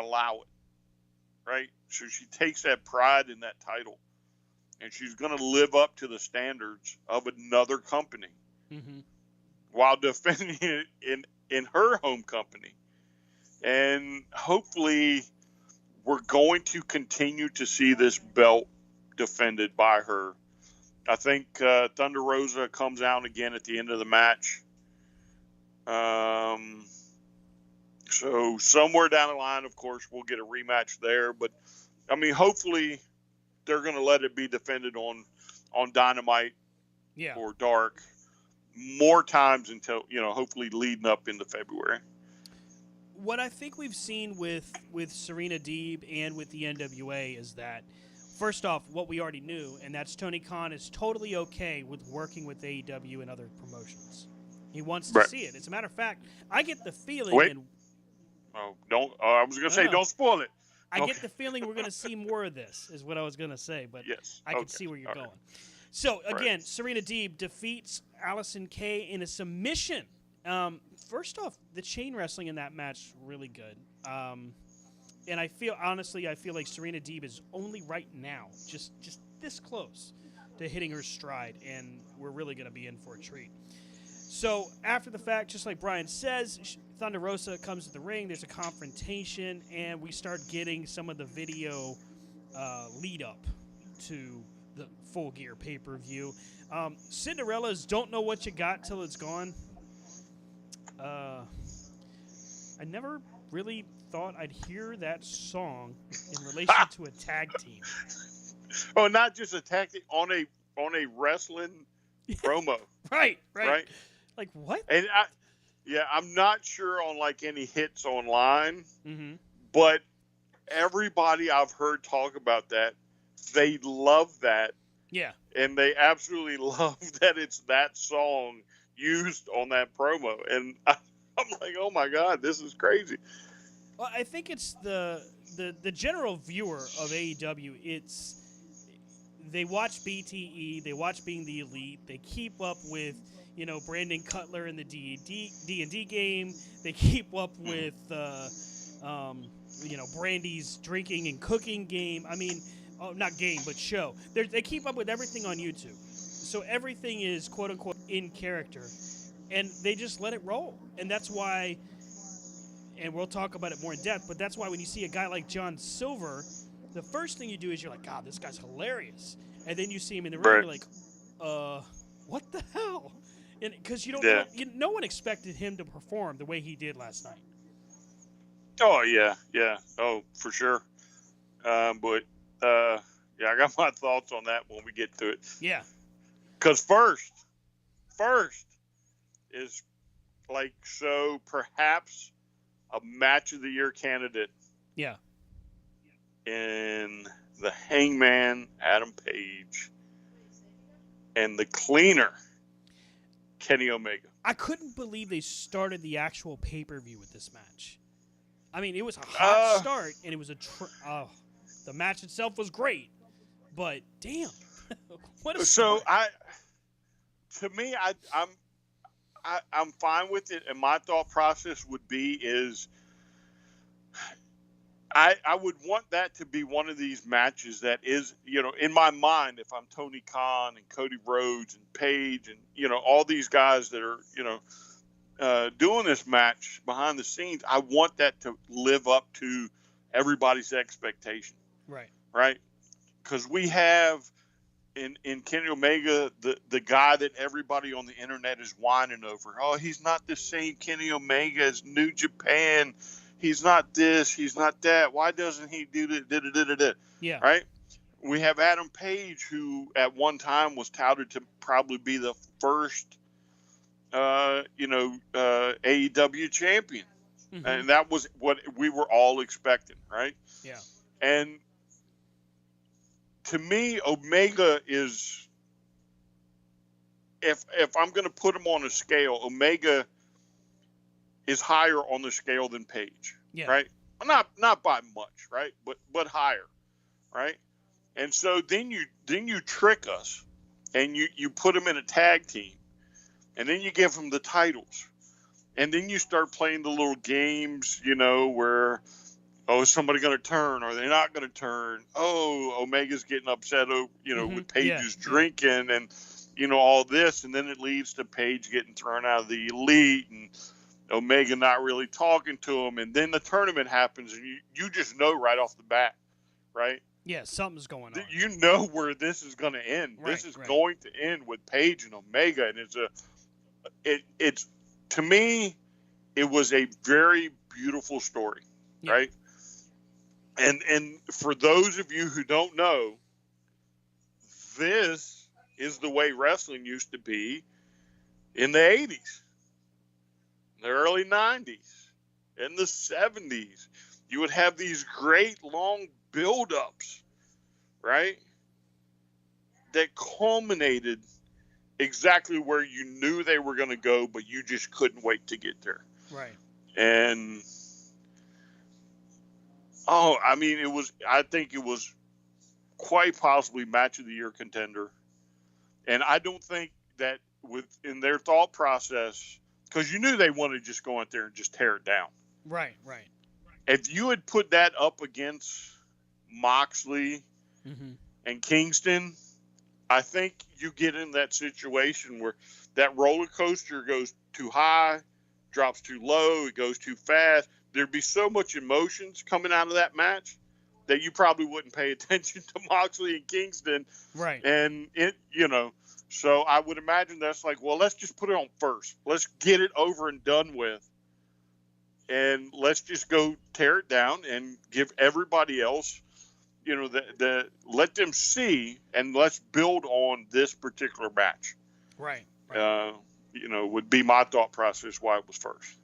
allow it. Right? So she takes that pride in that title. And she's going to live up to the standards of another company, mm-hmm. while defending it in her home company. And hopefully we're going to continue to see this belt defended by her. I think Thunder Rosa comes out again at the end of the match. So somewhere down the line, of course, we'll get a rematch there. But, I mean, hopefully they're going to let it be defended on Dynamite or Dark more times until, hopefully leading up into February. What I think we've seen with Serena Deeb and with the NWA is that, first off, what we already knew, and that's Tony Khan is totally okay with working with AEW and other promotions. He wants to see it. As a matter of fact, I get the feeling... Wait. I was going to say, don't spoil it. I get the feeling we're going to see more of this, is what I was going to say, but yes. I can see where you're going. So, again, Serena Deeb defeats Allison Kay in a submission. First off, the chain wrestling in that match, really good. And I feel like Serena Deeb is only right now just this close to hitting her stride, and we're really going to be in for a treat. So after the fact, just like Brian says, Thunder Rosa comes to the ring. There's a confrontation, and we start getting some of the video lead up to the Full Gear pay-per-view. Cinderella's "Don't Know What You Got Till It's Gone." I never really thought I'd hear that song in relation to a tag team. Oh, not just a tactic on a wrestling promo. Right. Like what? And I'm not sure on like any hits online, Mm-hmm. but everybody I've heard talk about that, they love that, Yeah. and they absolutely love that it's that song used on that promo. And I'm like, oh my God, this is crazy. Well, I think it's the general viewer of AEW. They watch BTE, they watch Being the Elite, they keep up with Brandon Cutler in the D&D game, they keep up with Brandy's drinking and cooking game. I mean, not game but show. They keep up with everything on YouTube, so everything is quote unquote in character, and they just let it roll, and that's why. And we'll talk about it more in depth, but that's why when you see a guy like John Silver, the first thing you do is you're like, God, this guy's hilarious. And then you see him in the ring, you're like, what the hell? And because no one expected him to perform the way he did last night. Oh yeah, oh for sure. I got my thoughts on that when we get to it. Yeah. Because first is perhaps a match of the year candidate. Yeah. In the Hangman, Adam Page, and the Cleaner, Kenny Omega. I couldn't believe they started the actual pay-per-view with this match. I mean, it was a hot start, and it was the match itself was great, but damn, what a start. I'm fine with it, and my thought process would be I would want that to be one of these matches that is, in my mind, if I'm Tony Khan and Cody Rhodes and Paige and, all these guys that are, doing this match behind the scenes, I want that to live up to everybody's expectation. Right. Right. Because we have in Kenny Omega, the guy that everybody on the internet is whining over. Oh, he's not the same Kenny Omega as New Japan. He's not this. He's not that. Why doesn't he do that? Yeah. Right. We have Adam Page, who at one time was touted to probably be the first, AEW champion. Mm-hmm. And that was what we were all expecting. Right. Yeah. And to me, Omega is, if I'm going to put him on a scale, Omega is higher on the scale than Page, right? Not by much, right? But higher, right? And so then you trick us, and you put him in a tag team, and then you give him the titles, and then you start playing the little games, where, oh, is somebody going to turn? Are they not going to turn? Oh, Omega's getting upset, with Page's drinking and, all this. And then it leads to Page getting thrown out of the Elite and Omega not really talking to him. And then the tournament happens and you just know right off the bat, right? Yeah, something's going on. You know where this is going to end. Right, this is going to end with Page and Omega. And it's to me, it was a very beautiful story, right? And for those of you who don't know, this is the way wrestling used to be in the 80s, the early 90s, in the 70s. You would have these great long build-ups, right, that culminated exactly where you knew they were going to go, but you just couldn't wait to get there. Right. And I think it was quite possibly match of the year contender. And I don't think that in their thought process, because you knew they wanted to just go out there and just tear it down. Right. If you had put that up against Moxley and Kingston, I think you get in that situation where that roller coaster goes too high, drops too low, it goes too fast. There'd be so much emotions coming out of that match that you probably wouldn't pay attention to Moxley and Kingston. Right. And so I would imagine that's like, well, let's just put it on first. Let's get it over and done with. And let's just go tear it down and give everybody else, let them see, and let's build on this particular match. Right. Would be my thought process why it was first.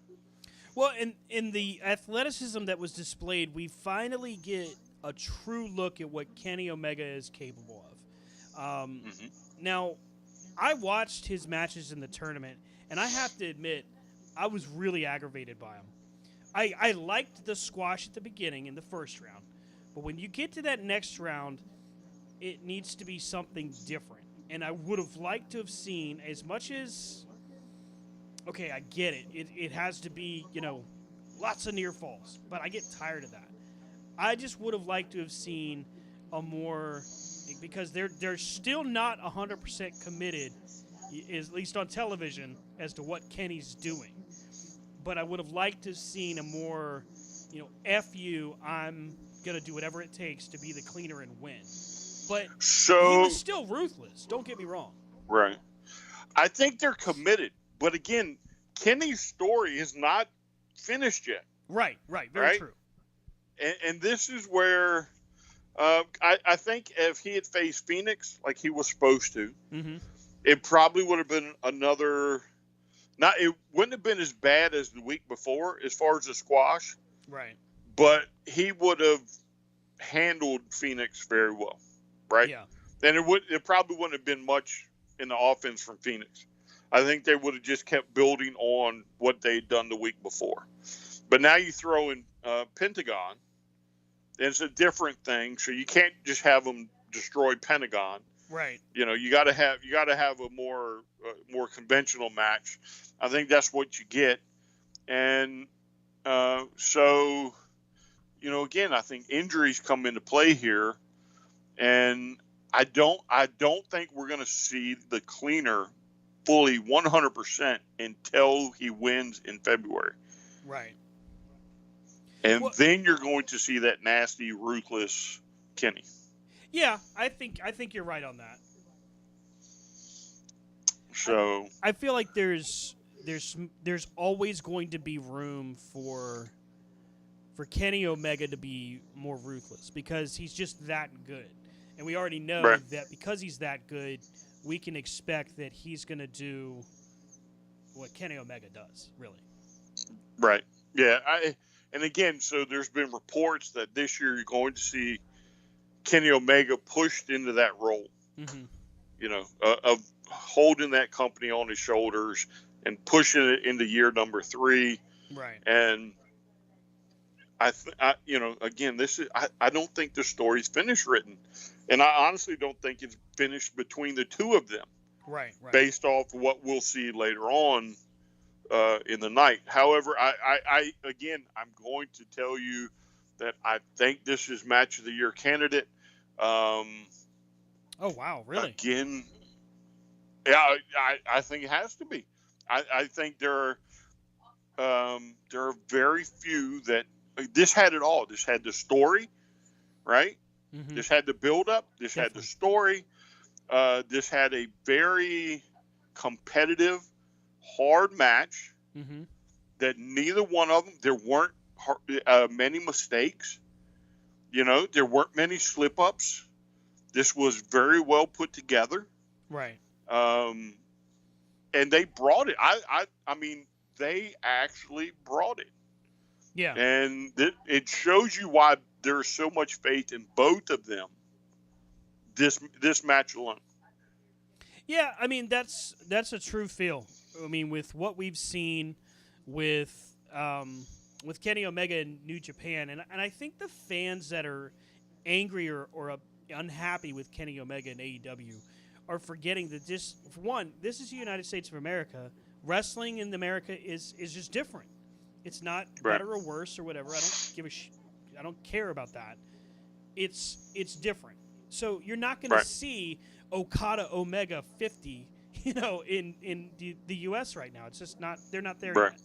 Well, in the athleticism that was displayed, we finally get a true look at what Kenny Omega is capable of. Now, I watched his matches in the tournament, and I have to admit, I was really aggravated by him. I liked the squash at the beginning in the first round, but when you get to that next round, it needs to be something different. And I would have liked to have seen, as much as, okay, I get it. It has to be, lots of near falls, but I get tired of that. I just would have liked to have seen a more, because they're still not 100% committed, at least on television, as to what Kenny's doing. But I would have liked to have seen a more, F you, I'm going to do whatever it takes to be the cleaner and win. But he was still ruthless, don't get me wrong. Right. I think they're committed. But again, Kenny's story is not finished yet. Right. Very true. And this is where I think if he had faced Phoenix like he was supposed to, it probably would have been another... it wouldn't have been as bad as the week before as far as the squash. Right. But he would have handled Phoenix very well. Right? Yeah. And it probably wouldn't have been much in the offense from Phoenix. I think they would have just kept building on what they'd done the week before. But now you throw in Pentagon, and it's a different thing. So you can't just have them destroy Pentagon. Right. You got to have a more conventional match. I think that's what you get. And so again, I think injuries come into play here, and I don't think we're going to see the cleaner fully 100% until he wins in February. Right. And then you're going to see that nasty, ruthless Kenny. Yeah, I think you're right on that. So I feel like there's always going to be room for Kenny Omega to be more ruthless because he's just that good. And we already know that because he's that good, we can expect that he's going to do what Kenny Omega does, really. Right. Yeah. And again, so there's been reports that this year you're going to see Kenny Omega pushed into that role, of holding that company on his shoulders and pushing it into year number 3. Right. And again, I don't think the story's finished written. And I honestly don't think it's finished between the two of them. Right. Based off what we'll see later on in the night. However, I'm going to tell you that I think this is match of the year candidate. Oh wow, really? Again, yeah, I think it has to be. I think there are very few that this had it all. This had the story, right? Mm-hmm. This had the build up. This had the story. This had a very competitive, hard match that neither one of them, there weren't many mistakes. There weren't many slip ups. This was very well put together. Right. And they brought it. I mean, they actually brought it. Yeah. And it shows you why there's so much faith in both of them. This match alone. Yeah, I mean that's a true feel. I mean, with what we've seen with Kenny Omega in New Japan, and I think the fans that are angry or unhappy with Kenny Omega in AEW are forgetting that this is the United States of America. Wrestling in America is just different. It's not better or worse or whatever. I don't give I don't care about that. It's different. So you're not going to see Okada Omega 50, in the U.S. right now. It's just not, they're not there Right. yet.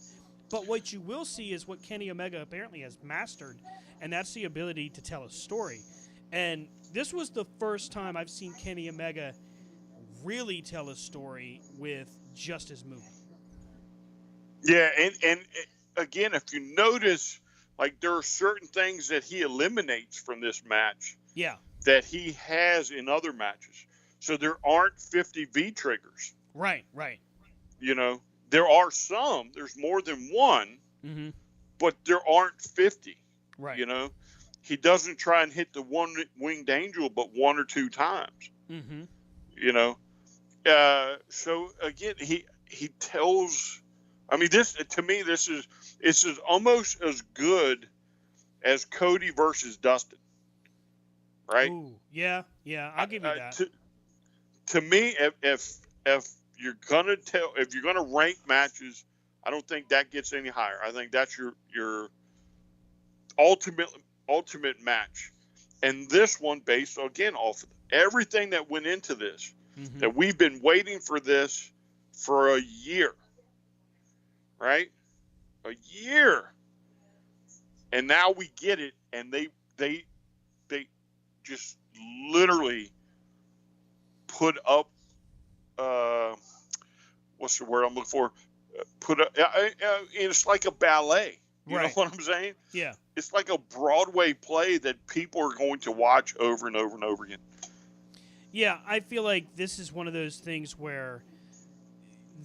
But what you will see is what Kenny Omega apparently has mastered, and that's the ability to tell a story. And this was the first time I've seen Kenny Omega really tell a story with just his movement. Yeah, and again, if you notice, like, there are certain things that he eliminates from this match Yeah. that he has in other matches. So there aren't 50 V triggers. Right. There are some. There's more than one, Mm-hmm. but there aren't 50. Right. He doesn't try and hit the one winged angel but one or two times. Mm-hmm. So again, he tells. I mean, this to me, this is almost as good as Cody versus Dustin, right? Ooh, yeah, I'll give you that. To me, if you're gonna rank matches, I don't think that gets any higher. I think that's your ultimate match, and this one based again off of everything that went into this, Mm-hmm. that we've been waiting for this for a year, right? A year, and now we get it, and they just literally put up. What's the word I'm looking for? Put up. It's like a ballet. You know what I'm saying? Yeah. It's like a Broadway play that people are going to watch over and over and over again. Yeah, I feel like this is one of those things where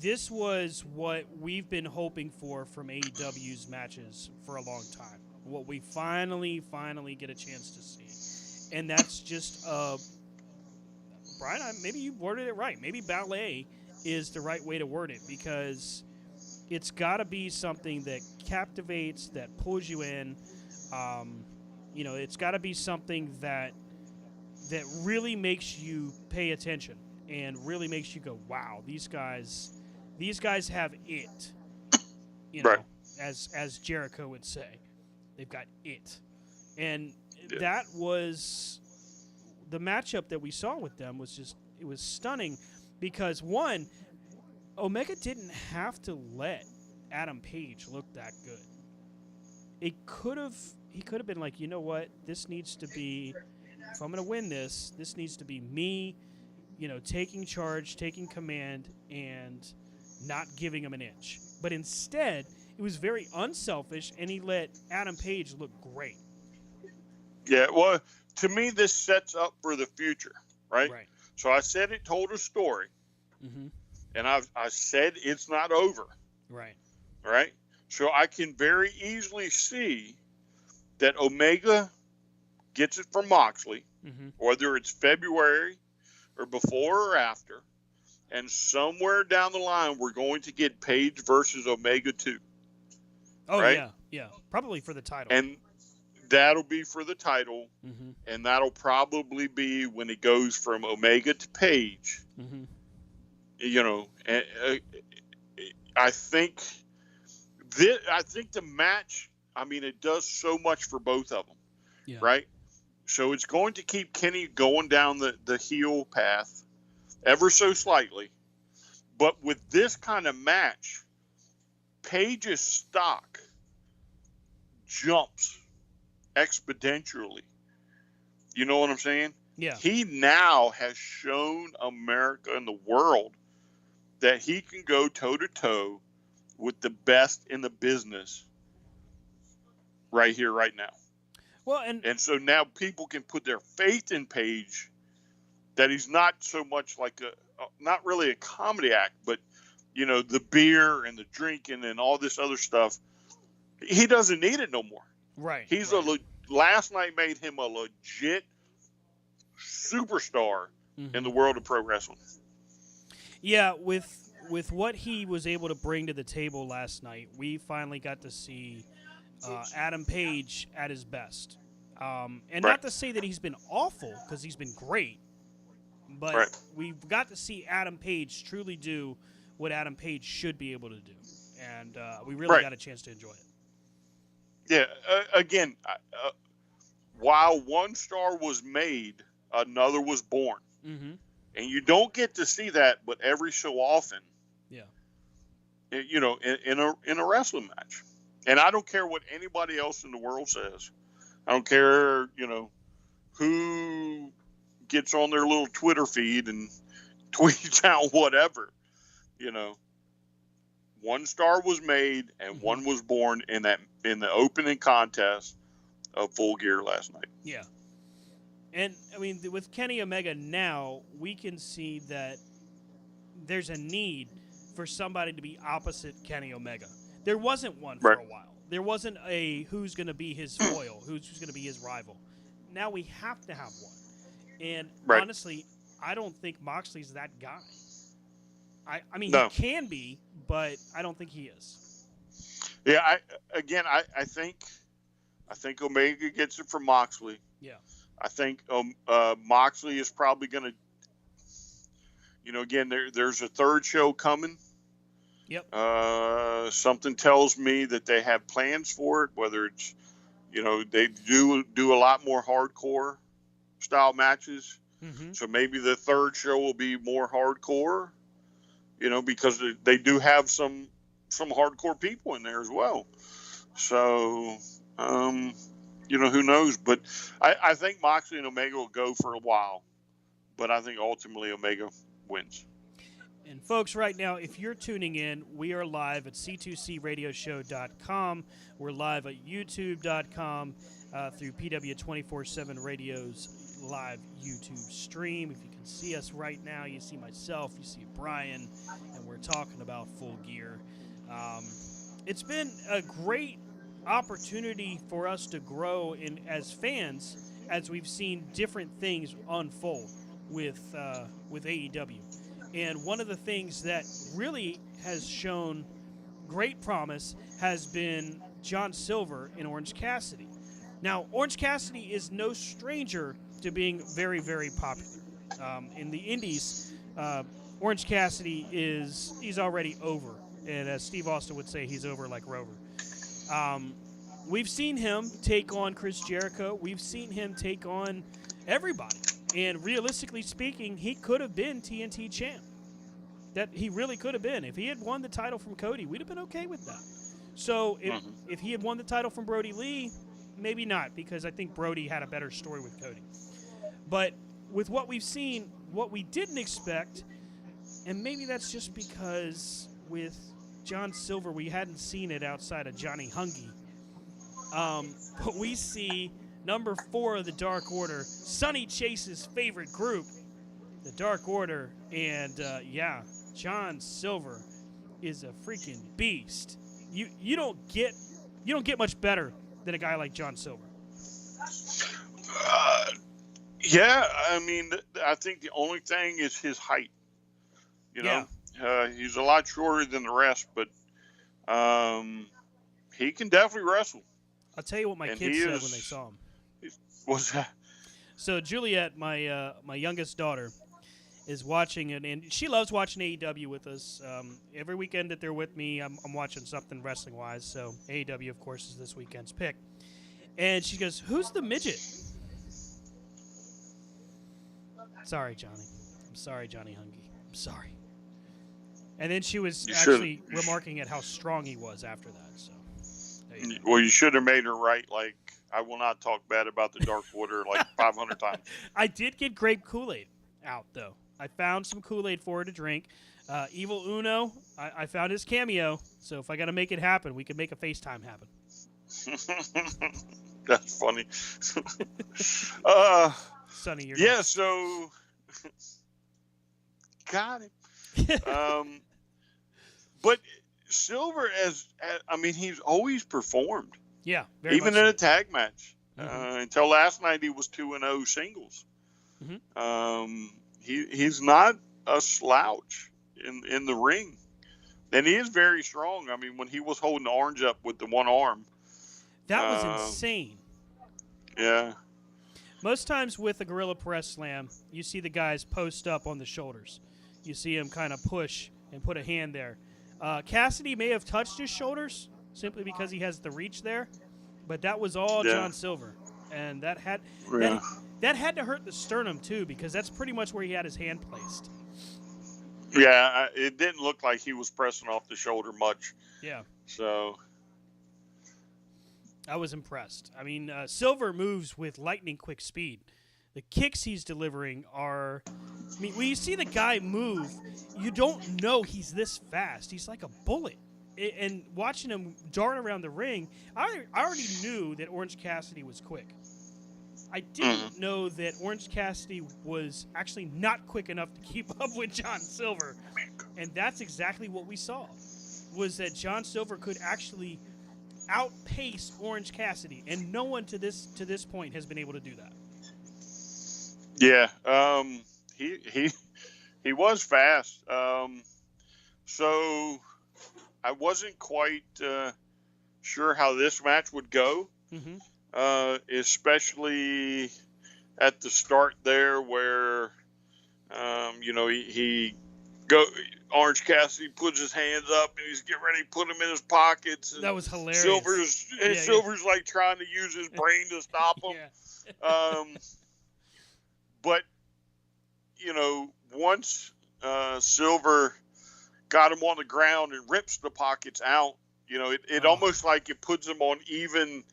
this was what we've been hoping for from AEW's matches for a long time. What we finally get a chance to see. And that's just, Brian, maybe you worded it right. Maybe ballet is the right way to word it, because it's got to be something that captivates, that pulls you in. It's got to be something that really makes you pay attention and really makes you go, wow, these guys have it. Right. As Jericho would say, they've got it. And that was the matchup that we saw with them. It was stunning, because one, Omega didn't have to let Adam Page look that good. He could have been like, you know what, this needs to be, if I'm going to win this needs to be me, taking charge, taking command, and not giving him an inch. But instead, it was very unselfish, and he let Adam Page look great. Yeah, well, to me, this sets up for the future, right? Right. So I said it told a story, Mm-hmm. and I said it's not over, Right. right? So I can very easily see that Omega gets it from Moxley, Mm-hmm. whether it's February or before or after, and somewhere down the line we're going to get Page versus Omega 2. Oh, right? yeah. Probably for the title. And that'll be for the title, Mm-hmm. and that'll probably be when it goes from Omega to Page. Mm-hmm. And I think the match, I mean, it does so much for both of them, right? So it's going to keep Kenny going down the heel path ever so slightly. But with this kind of match, Page's stock jumps exponentially. You know what I'm saying? Yeah. He now has shown America and the world that he can go toe-to-toe with the best in the business right here, right now. Well, and so now people can put their faith in Page, that he's not so much like not really a comedy act, but, the beer and the drinking and all this other stuff, he doesn't need it no more. Right. He's right. Last night made him a legit superstar Mm-hmm. in the world of pro wrestling. Yeah, with what he was able to bring to the table last night, we finally got to see Adam Page at his best. And Right. not to say that he's been awful, because he's been great, but Right. we've got to see Adam Page truly do what Adam Page should be able to do. And we really Right. got a chance to enjoy it. Yeah, again, while one star was made, another was born. Mm-hmm. And you don't get to see that, but every so often. Yeah. You know, in a wrestling match. And I don't care what anybody else in the world says. I don't care, you know, who gets on their little Twitter feed and tweets out whatever. You know, one star was made and one was born in the opening contest of Full Gear last night. Yeah. And, I mean, with Kenny Omega now, we can see that there's a need for somebody to be opposite Kenny Omega. There wasn't one for a while. There wasn't a who's going to be his foil, who's going to be his rival. Now we have to have one. And honestly, I don't think Moxley's that guy. I mean, he can be, but I don't think he is. Yeah, I think Omega gets it from Moxley. Yeah. I think Moxley is probably going to, you know, again, there's a third show coming. Yep. Something tells me that they have plans for it, whether it's, you know, they do a lot more hardcore style matches. Mm-hmm. So maybe the third show will be more hardcore, you know, because they do have some hardcore people in there as well. So, you know, who knows? But I think Moxley and Omega will go for a while, but I think ultimately Omega wins. And folks, right now, if you're tuning in, we are live at c2cradioshow.com. We're live at youtube.com through PW247 Radio's live YouTube stream. If you can see us right now, you see myself, you see Brian, and we're talking about Full Gear. It's been a great opportunity for us to grow as fans as we've seen different things unfold with AEW. And one of the things that really has shown great promise has been John Silver and Orange Cassidy. Now, Orange Cassidy is no stranger to being very, very popular. In the indies, Orange Cassidy he's already over. And as Steve Austin would say, he's over like Rover. We've seen him take on Chris Jericho. We've seen him take on everybody. And realistically speaking, he could have been TNT champ. That he really could have been. If he had won the title from Cody, we'd have been okay with that. So if he had won the title from Brody Lee, maybe not, because I think Brody had a better story with Cody. But with what we've seen, what we didn't expect, and maybe that's just because with John Silver, we hadn't seen it outside of Johnny Hungy. But we see number 4 of the Dark Order, Sonny Chase's favorite group, the Dark Order, and John Silver is a freaking beast. You don't get much better than a guy like John Silver. Yeah, I mean, I think the only thing is his height. You know, he's a lot shorter than the rest, but he can definitely wrestle. I'll tell you what my kids said when they saw him. What's that? So Juliet, my youngest daughter, is watching it, and she loves watching AEW with us. Every weekend that they're with me, I'm watching something wrestling-wise, so AEW, of course, is this weekend's pick. And she goes, "Who's the midget?" Sorry, Johnny. I'm sorry, Johnny Hungy. I'm sorry. And then she was actually remarking at how strong he was after that. So, well, you should have made her right. Like, I will not talk bad about the Dark Order like 500 times. I did get grape Kool-Aid out, though. I found some Kool-Aid for her to drink. Evil Uno, I found his cameo. So if I got to make it happen, we can make a FaceTime happen. That's funny. Sonny, you're yeah. So got it. But Silver, I mean, he's always performed. Yeah, even in a tag match. Until last night, he was 2-0 singles. Mm-hmm. He's not a slouch in the ring, and he is very strong. I mean, when he was holding Orange up with the one arm, that was insane. Yeah. Most times with a Gorilla Press Slam, you see the guys post up on the shoulders. You see him kind of push and put a hand there. Cassidy may have touched his shoulders simply because he has the reach there, but that was all John Silver. and that had Yeah. that had to hurt the sternum too, because that's pretty much where he had his hand placed. Yeah, it didn't look like he was pressing off the shoulder much. Yeah. So I was impressed. I mean, Silver moves with lightning quick speed. The kicks he's delivering are... I mean, when you see the guy move, you don't know he's this fast. He's like a bullet. And watching him dart around the ring, I already knew that Orange Cassidy was quick. I didn't know that Orange Cassidy was actually not quick enough to keep up with John Silver. And that's exactly what we saw, was that John Silver could actually outpace Orange Cassidy, and no one to this point has been able to do that. yeah, he was fast. So I wasn't quite sure how this match would go, especially at the start there, where he Orange Cassidy puts his hands up and he's getting ready to put them in his pockets. And that was hilarious. Silver's like trying to use his brain to stop him. But once Silver got him on the ground and rips the pockets out, it almost like it puts him on even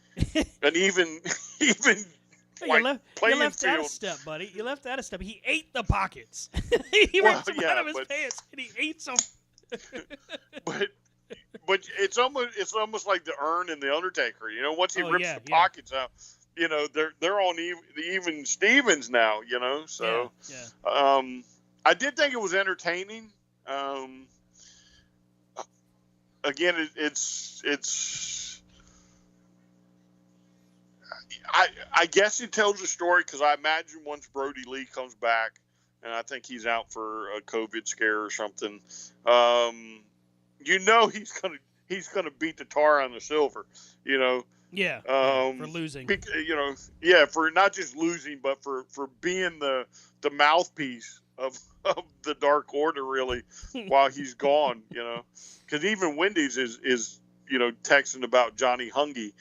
You left field. that a step, buddy. You left that a step. He ate the pockets. He ripped them out of his pants and he ate some. but it's almost like the Urn and the Undertaker. Once he rips the pockets out, they're on even Stevens now. So I did think it was entertaining. Again, it's. I guess it tells a story, because I imagine once Brody Lee comes back, and I think he's out for a COVID scare or something, he's gonna beat the tar on the Silver, Yeah, for losing. For not just losing, but for being the mouthpiece of the Dark Order, really, while he's gone, because even Wendy's is texting about Johnny Hungy.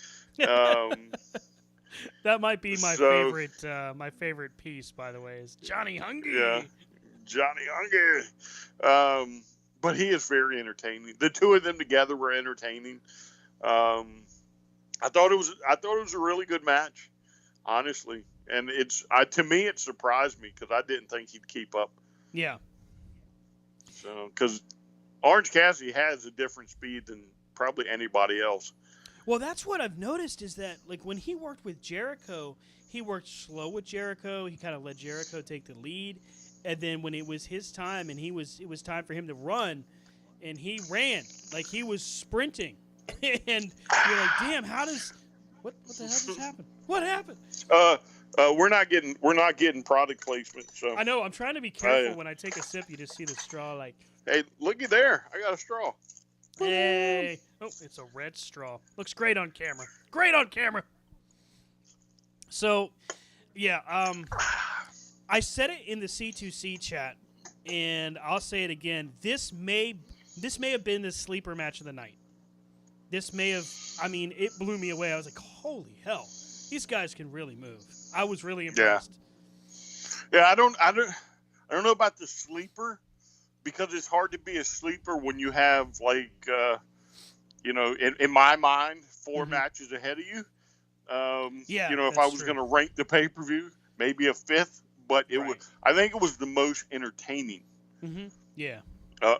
That might be my favorite piece, by the way, is Johnny Hungy. Yeah, Johnny Hungy. But he is very entertaining. The two of them together were entertaining. I thought it was a really good match, honestly, and to me it surprised me, because I didn't think he'd keep up. Yeah. So, because Orange Cassidy has a different speed than probably anybody else. Well, that's what I've noticed, is that, like, when he worked with Jericho, he worked slow with Jericho. He kind of let Jericho take the lead. And then when it was his time and it was time for him to run, and he ran, like he was sprinting. And you're like, damn, what the hell just happened? What happened? We're not getting product placement. So I know, I'm trying to be careful when I take a sip. You just see the straw, like, hey, looky there, I got a straw. Hey. Oh, it's a red straw. Looks great on camera. Great on camera. So, yeah, I said it in the C2C chat, and I'll say it again. This may have been the sleeper match of the night. This may have, it blew me away. I was like, holy hell, these guys can really move. I was really impressed. Yeah, I don't know about the sleeper, because it's hard to be a sleeper when you have, like, in my mind, 4 matches ahead of you. If I was going to rank the pay-per-view, maybe a 5th, but I think it was the most entertaining. Yeah.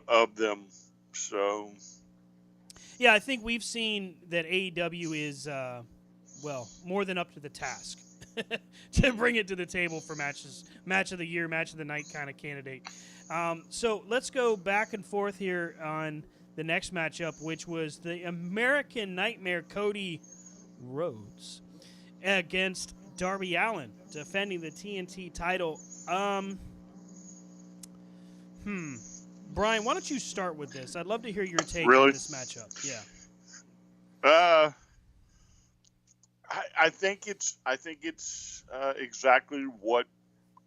Of them. So. Yeah, I think we've seen that AEW is, more than up to the task to bring it to the table for matches, match of the year, match of the night kind of candidate. So let's go back and forth here on the next matchup, which was the American Nightmare Cody Rhodes against Darby Allin, defending the TNT title. Brian, why don't you start with this? I'd love to hear your take on this matchup. Yeah. I think it's exactly what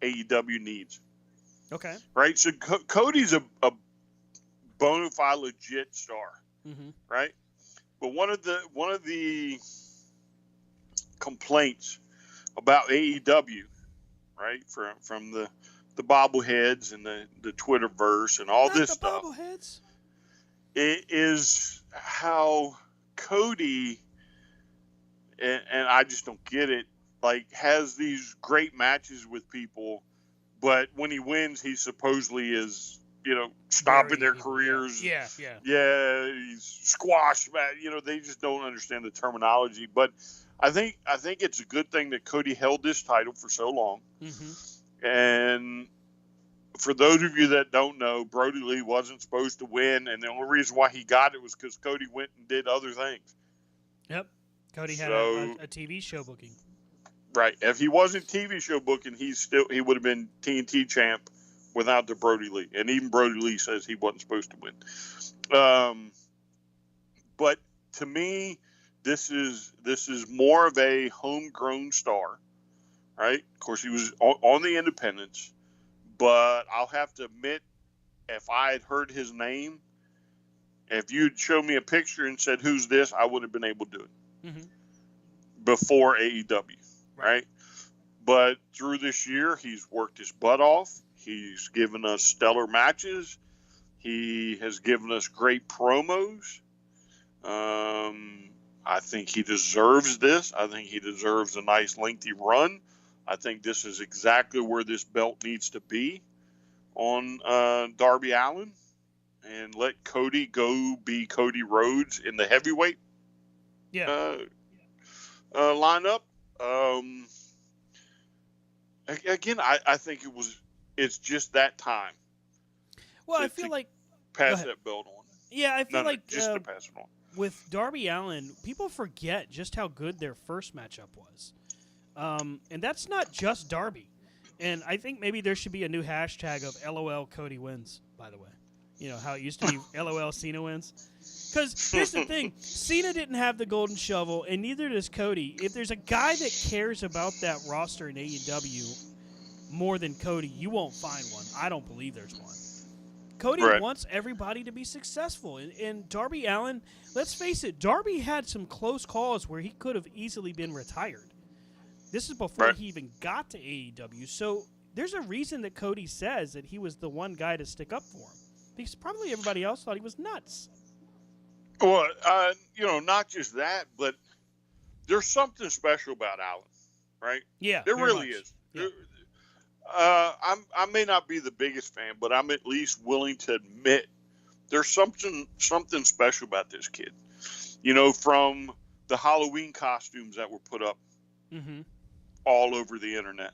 AEW needs. Okay. Right. So Cody's a bona fide legit star. Right. But one of the complaints about AEW, right? From the bobbleheads and the Twitterverse and all Not this the stuff. Bobbleheads. It is how Cody, and I just don't get it, like has these great matches with people, but when he wins, he supposedly is, stopping their careers. Yeah. He's squash, man. They just don't understand the terminology. But I think it's a good thing that Cody held this title for so long. Mm-hmm. And for those of you that don't know, Brody Lee wasn't supposed to win, and the only reason why he got it was because Cody went and did other things. Yep. Cody had a TV show booking. Right. If he wasn't TV show booking, he would have been TNT champ without the Brody Lee. And even Brody Lee says he wasn't supposed to win. But to me, this is more of a homegrown star, right? Of course, he was on the independents, but I'll have to admit, if I had heard his name, if you'd show me a picture and said, "Who's this?" I would have been able to do it Mm-hmm. before AEW. Right. But through this year, he's worked his butt off. He's given us stellar matches. He has given us great promos. I think he deserves this. I think he deserves a nice lengthy run. I think this is exactly where this belt needs to be on Darby Allin, and let Cody go be Cody Rhodes in the heavyweight lineup. Again, I think it's just that time. Well, I feel like pass that belt on. Yeah, I feel like just to pass it on. With Darby Allin, people forget just how good their first matchup was, and that's not just Darby. And I think maybe there should be a new hashtag of LOL Cody wins. By the way, how it used to be LOL Cena wins. Because here's the thing, Cena didn't have the golden shovel, and neither does Cody. If there's a guy that cares about that roster in AEW more than Cody, you won't find one. I don't believe there's one. Cody wants everybody to be successful. And Darby Allin, let's face it, Darby had some close calls where he could have easily been retired. This is before he even got to AEW. So there's a reason that Cody says that he was the one guy to stick up for him. Because probably everybody else thought he was nuts. Well, not just that, but there's something special about Allin, right? Yeah, there really is. Yeah. I may not be the biggest fan, but I'm at least willing to admit there's something special about this kid. From the Halloween costumes that were put up all over the internet,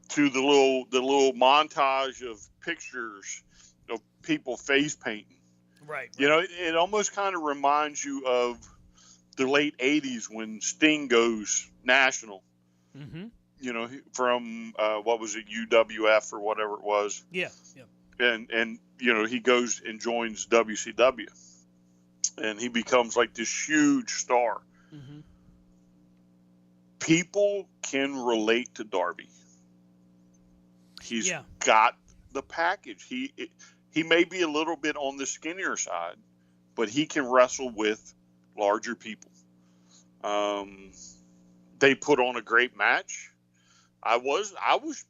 to the little montage of pictures of people face painting. Right. It almost kind of reminds you of the late 80s when Sting goes national. Mm-hmm. From what was it, UWF or whatever it was. Yeah. And he goes and joins WCW, and he becomes like this huge star. Mm-hmm. People can relate to Darby. He's got the package. He may be a little bit on the skinnier side, but he can wrestle with larger people. They put on a great match. I was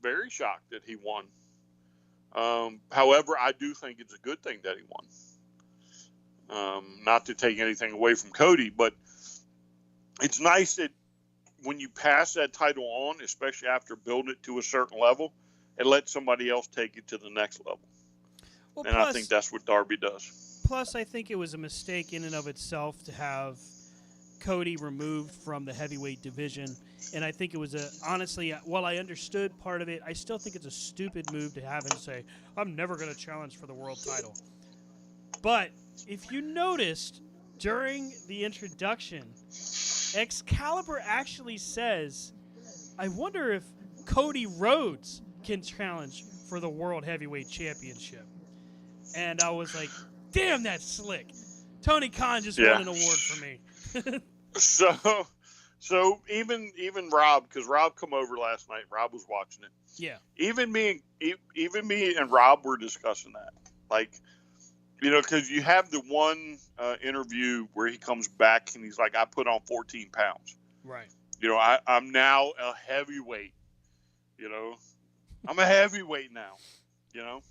very shocked that he won. However, I do think it's a good thing that he won. Not to take anything away from Cody, but it's nice that when you pass that title on, especially after building it to a certain level, and let somebody else take it to the next level. Well, and I think that's what Darby does. Plus, I think it was a mistake in and of itself to have Cody removed from the heavyweight division. And I think it was honestly, while I understood part of it, I still think it's a stupid move to have him say, I'm never going to challenge for the world title. But if you noticed during the introduction, Excalibur actually says, I wonder if Cody Rhodes can challenge for the World Heavyweight Championship. And I was like, damn, that's slick. Tony Khan just won an award for me. So even Rob, because Rob come over last night, Rob was watching it. Yeah. Even me and Rob were discussing that. Like, because you have the one interview where he comes back and he's like, I put on 14 pounds. Right. You know, I'm now a heavyweight. You know, I'm a heavyweight now. You know,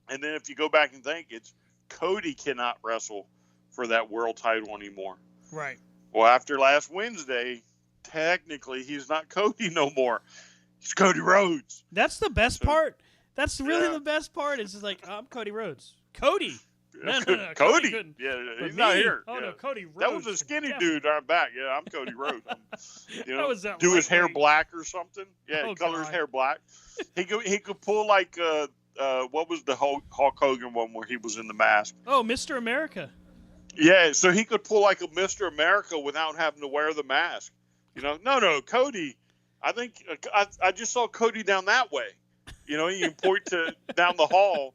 and then if you go back and think, it's Cody cannot wrestle for that world title anymore. Right. Well, after last Wednesday, technically he's not Cody no more. He's Cody Rhodes. That's the best part. That's really the best part. It's just like, I'm Cody Rhodes. Cody. No, Cody. Couldn't. Yeah, But he's not me? here. Oh, yeah. no, Cody Rhodes. That was a skinny dude on back. Yeah, I'm Cody Rhodes. You know, that do his hair lightweight. black or something. Yeah, Oh, color his God. hair black. He could pull like what was the Hulk Hogan one where he was in the mask? Oh, Mr. America. Yeah, so he could pull like a Mr. America without having to wear the mask. You know, no, Cody. I think I just saw Cody down that way. You know, you can point to down the hall,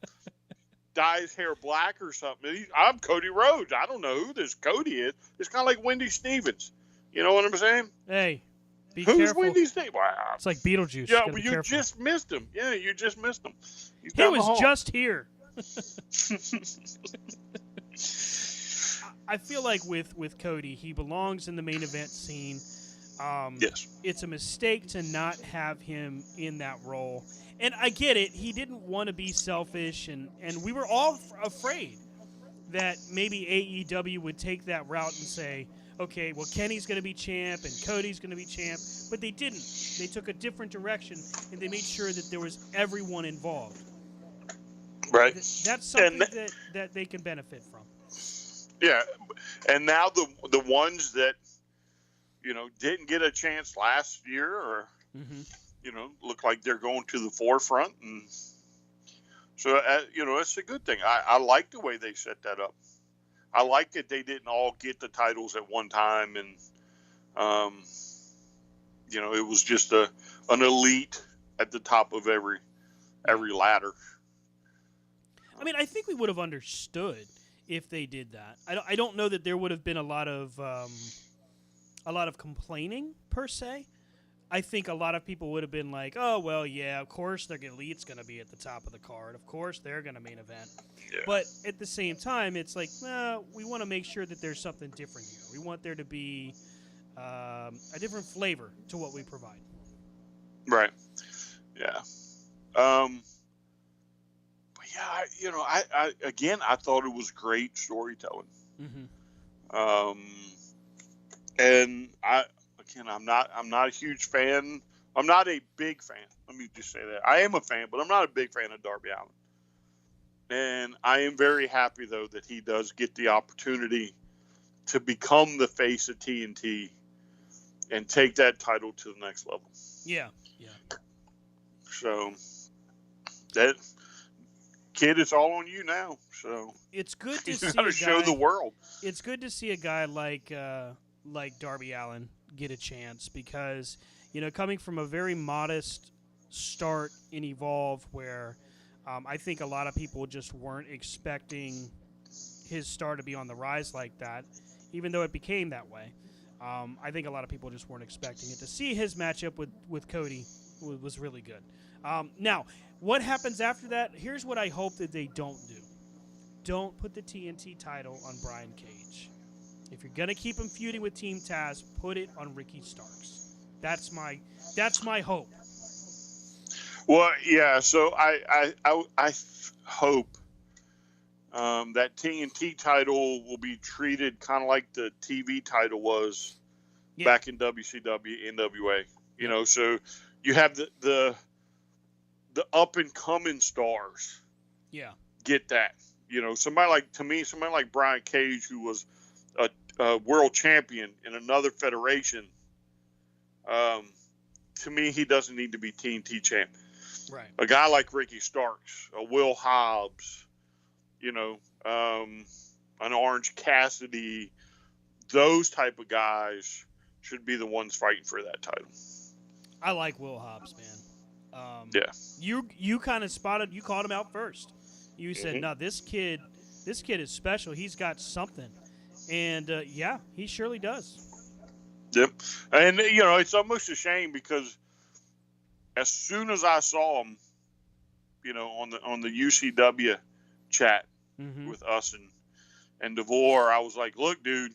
dye his hair black or something. I'm Cody Rhodes. I don't know who this Cody is. It's kind of like Wendy Stevens. You know what I'm saying? Hey, be Who's careful. Wendy Stevens? Wow. It's like Beetlejuice. Yeah, Gotta but be you careful. just missed him. Yeah, you just missed him. He's He down the was hall. just here. I feel like with Cody, he belongs in the main event scene. Yes. It's a mistake to not have him in that role. And I get it. He didn't want to be selfish, and we were all afraid that maybe AEW would take that route and say, okay, well, Kenny's going to be champ and Cody's going to be champ. But they didn't. They took a different direction, and they made sure that there was everyone involved. Right. That's something that they can benefit from. Yeah, and now the ones that, you know, didn't get a chance last year or, you know, look like they're going to the forefront. And so, you know, it's a good thing. I like the way they set that up. I like that they didn't all get the titles at one time. And, you know, it was just an elite at the top of every ladder. I mean, I think we would have understood if they did that. I don't know that there would have been a lot of complaining per se. I think a lot of people would have been like, "Oh well, yeah, of course their elite's going to be at the top of the card. Of course they're going to main event." Yeah. But at the same time, it's like, we want to make sure that there's something different here. We want there to be a different flavor to what we provide. Right. Yeah. But yeah, you know, I thought it was great storytelling. And I'm not a huge fan. I'm not a big fan. Let me just say that. I am a fan, but I'm not a big fan of Darby Allin. And I am very happy, though, that he does get the opportunity to become the face of TNT and take that title to the next level. Yeah. So that kid, it's all on you now. So It's good to you see got to a show guy, the world. It's good to see a guy like Darby Allin get a chance because, you know, coming from a very modest start in Evolve where I think a lot of people just weren't expecting his star to be on the rise like that, even though it became that way. I think a lot of people just weren't expecting it. To see his matchup with Cody was really good. Now, what happens after that? Here's what I hope that they don't do. Don't put the TNT title on Brian Cage. If you're going to keep him feuding with Team Taz, put it on Ricky Starks. That's my hope. Well, yeah. So I hope that TNT title will be treated kind of like the TV title was back in WCW, NWA. You know, so you have the up and coming stars. Yeah. Get that. You know, somebody like Brian Cage, who was a world champion in another federation. To me, he doesn't need to be TNT champ. Right. A guy like Ricky Starks, a Will Hobbs, you know, an Orange Cassidy, those type of guys should be the ones fighting for that title. I like Will Hobbs, man. Yeah. You kind of spotted. You called him out first. You said, "No, this kid is special. He's got something," and yeah, he surely does. Yep. And you know, it's almost a shame because as soon as I saw him, you know, on the UCW chat with us and DeVore, I was like, "Look, dude."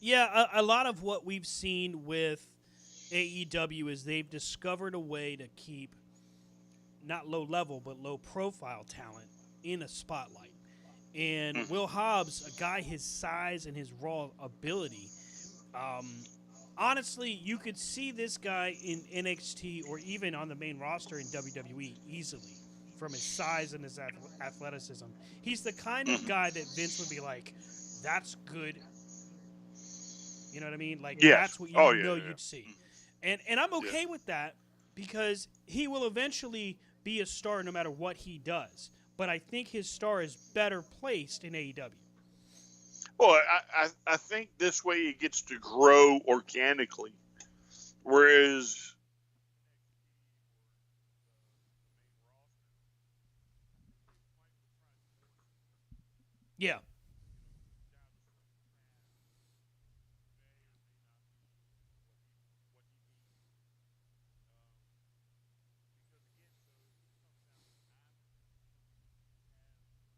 Yeah, a lot of what we've seen with AEW is they've discovered a way to keep not low level but low profile talent in a spotlight. And Will Hobbs, a guy his size and his raw ability, honestly, you could see this guy in NXT or even on the main roster in WWE easily from his size and his athleticism. He's the kind of guy that Vince would be like, that's good. You know what I mean? Like, that's what you'd see. And I'm okay with that because he will eventually be a star no matter what he does. But I think his star is better placed in AEW. Well, I think this way he gets to grow organically, whereas yeah.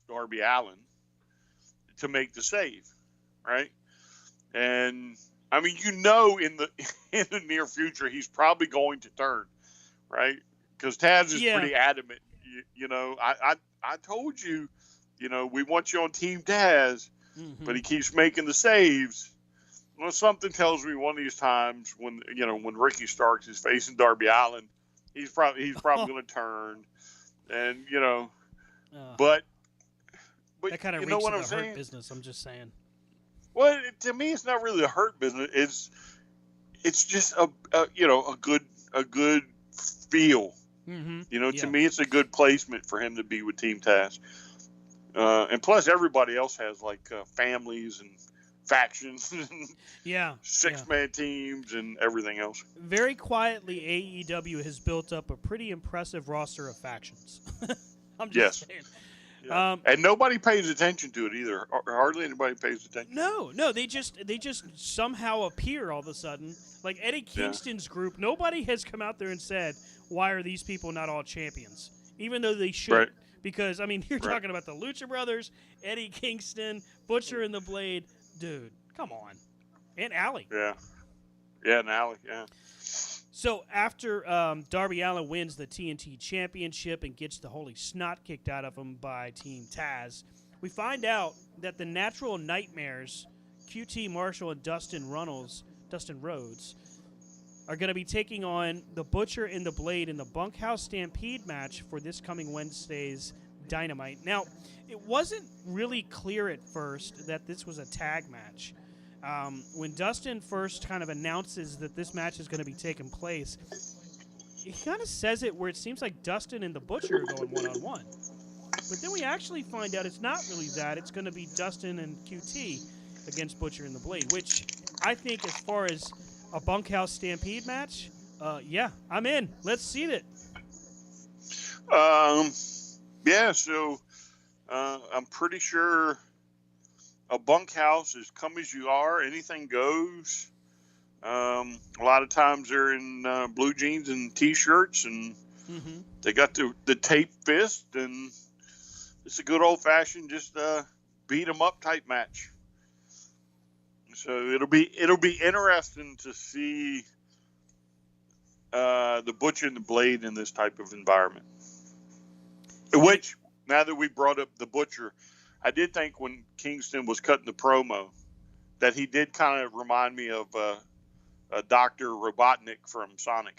Darby Allin to make the save, right? And I mean, in the near future, he's probably going to turn, right? Because Taz is pretty adamant. I told you, we want you on Team Taz, but he keeps making the saves. Well, something tells me one of these times when Ricky Starks is facing Darby Allin, he's probably going to turn, and but that kind of reeks of the hurt business. I'm just saying. Well, to me, it's not really a hurt business. It's just a good feel. To me, it's a good placement for him to be with Team Taz. And plus, everybody else has like families and factions, and six-man teams and everything else. Very quietly, AEW has built up a pretty impressive roster of factions. I'm just saying. Yeah. And nobody pays attention to it either. Hardly anybody pays attention. No, they just somehow appear all of a sudden. Like Eddie Kingston's group, nobody has come out there and said, "Why are these people not all champions?" Even though they should. Right. Because I mean, you're talking about the Lucha Brothers, Eddie Kingston, Butcher and the Blade, dude. Come on, and Allie. Yeah, and Allie. Yeah. So after Darby Allin wins the TNT Championship and gets the holy snot kicked out of him by Team Taz, we find out that the Natural Nightmares, QT Marshall and Dustin Rhodes, are going to be taking on the Butcher and the Blade in the Bunkhouse Stampede match for this coming Wednesday's Dynamite. Now, it wasn't really clear at first that this was a tag match. When Dustin first kind of announces that this match is going to be taking place, he kind of says it where it seems like Dustin and the Butcher are going one-on-one. But then we actually find out it's not really that. It's going to be Dustin and QT against Butcher and the Blade, which I think as far as a Bunkhouse Stampede match, I'm in. Let's see it. So I'm pretty sure a bunkhouse is come as you are, anything goes. A lot of times they're in blue jeans and T-shirts, and they got the tape fist, and it's a good old-fashioned just beat 'em up type match. So it'll be interesting to see the Butcher and the Blade in this type of environment. Which, now that we brought up the Butcher, I did think when Kingston was cutting the promo that he did kind of remind me of Dr. Robotnik from Sonic.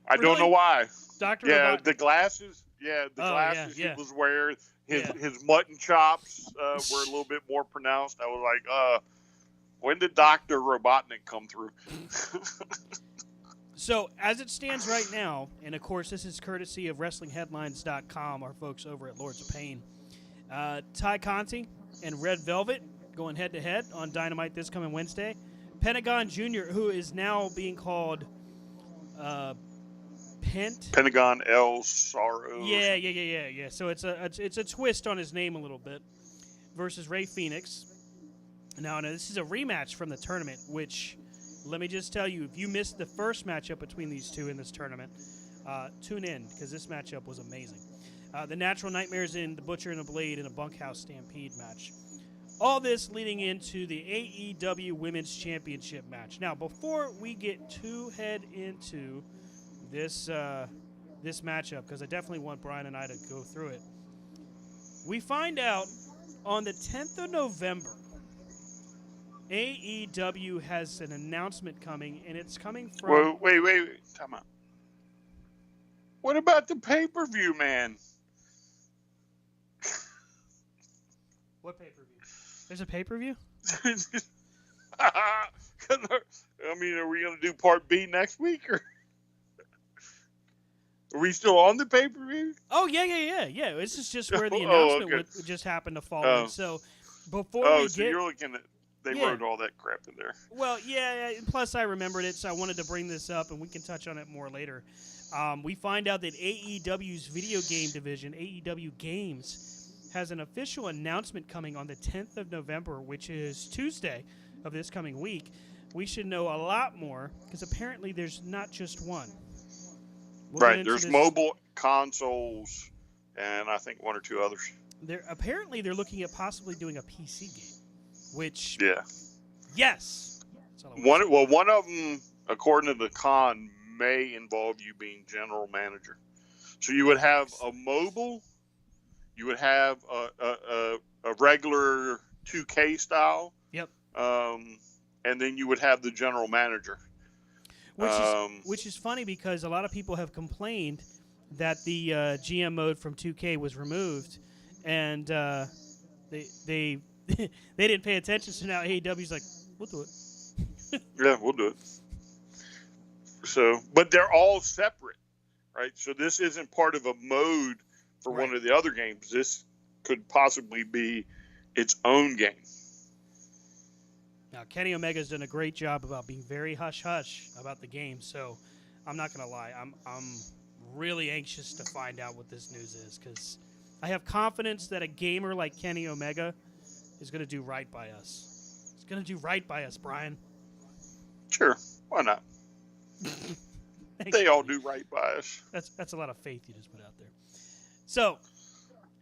I don't know why. Dr. Robotnik. The glasses. Yeah, the glasses he was wearing. His mutton chops were a little bit more pronounced. I was like, when did Dr. Robotnik come through? So, as it stands right now, and of course this is courtesy of WrestlingHeadlines.com, our folks over at Lords of Pain, Ty Conti and Red Velvet going head-to-head on Dynamite this coming Wednesday. Pentagon Jr., who is now being called Pentagon El Sorrow. Yeah. So it's a twist on his name a little bit, versus Rey Fenix. Now, this is a rematch from the tournament, which... Let me just tell you, if you missed the first matchup between these two in this tournament, tune in, because this matchup was amazing. The Natural Nightmares in the Butcher and the Blade in a Bunkhouse Stampede match. All this leading into the AEW Women's Championship match. Now, before we get too head into this this matchup, because I definitely want Brian and I to go through it, we find out on the 10th of November, AEW has an announcement coming, and it's coming from... Whoa, wait. Time out. What about the pay-per-view, man? What pay-per-view? There's a pay-per-view? I mean, are we going to do part B next week? Or are we still on the pay-per-view? Oh, yeah. This is just where the announcement would just happened to fall in. So before we get... you're looking at... They wrote all that crap in there. Well, yeah. Plus, I remembered it, so I wanted to bring this up, and we can touch on it more later. We find out that AEW's video game division, AEW Games, has an official announcement coming on the 10th of November, which is Tuesday of this coming week. We should know a lot more, because apparently there's not just one. There's mobile consoles, and I think one or two others. Apparently they're looking at possibly doing a PC game. Which, yes. One of them, according to the con, may involve you being general manager. So you would have a mobile, you would have a regular 2K style. Yep. And then you would have the general manager. Which is funny because a lot of people have complained that the GM mode from 2K was removed, and they they didn't pay attention, so now AEW's like, we'll do it. Yeah, we'll do it. So, but they're all separate, right? So this isn't part of a mode for one of the other games. This could possibly be its own game. Now, Kenny Omega's done a great job about being very hush-hush about the game, so I'm not going to lie. I'm really anxious to find out what this news is, because I have confidence that a gamer like Kenny Omega is going to do right by us. He's going to do right by us, Brian. Sure. Why not? They all do right by us. That's a lot of faith you just put out there. So,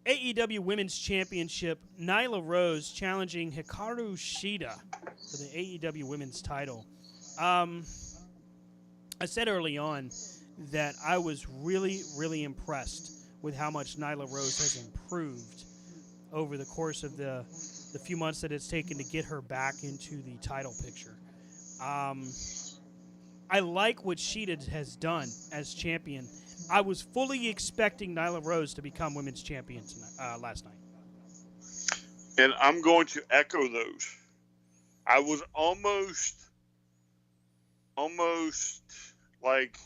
AEW Women's Championship, Nyla Rose challenging Hikaru Shida for the AEW Women's title. I said early on that I was really, really impressed with how much Nyla Rose has improved over the course of the few months that it's taken to get her back into the title picture. I like what Shida has done as champion. I was fully expecting Nyla Rose to become women's champion last night. And I'm going to echo those. I was almost like,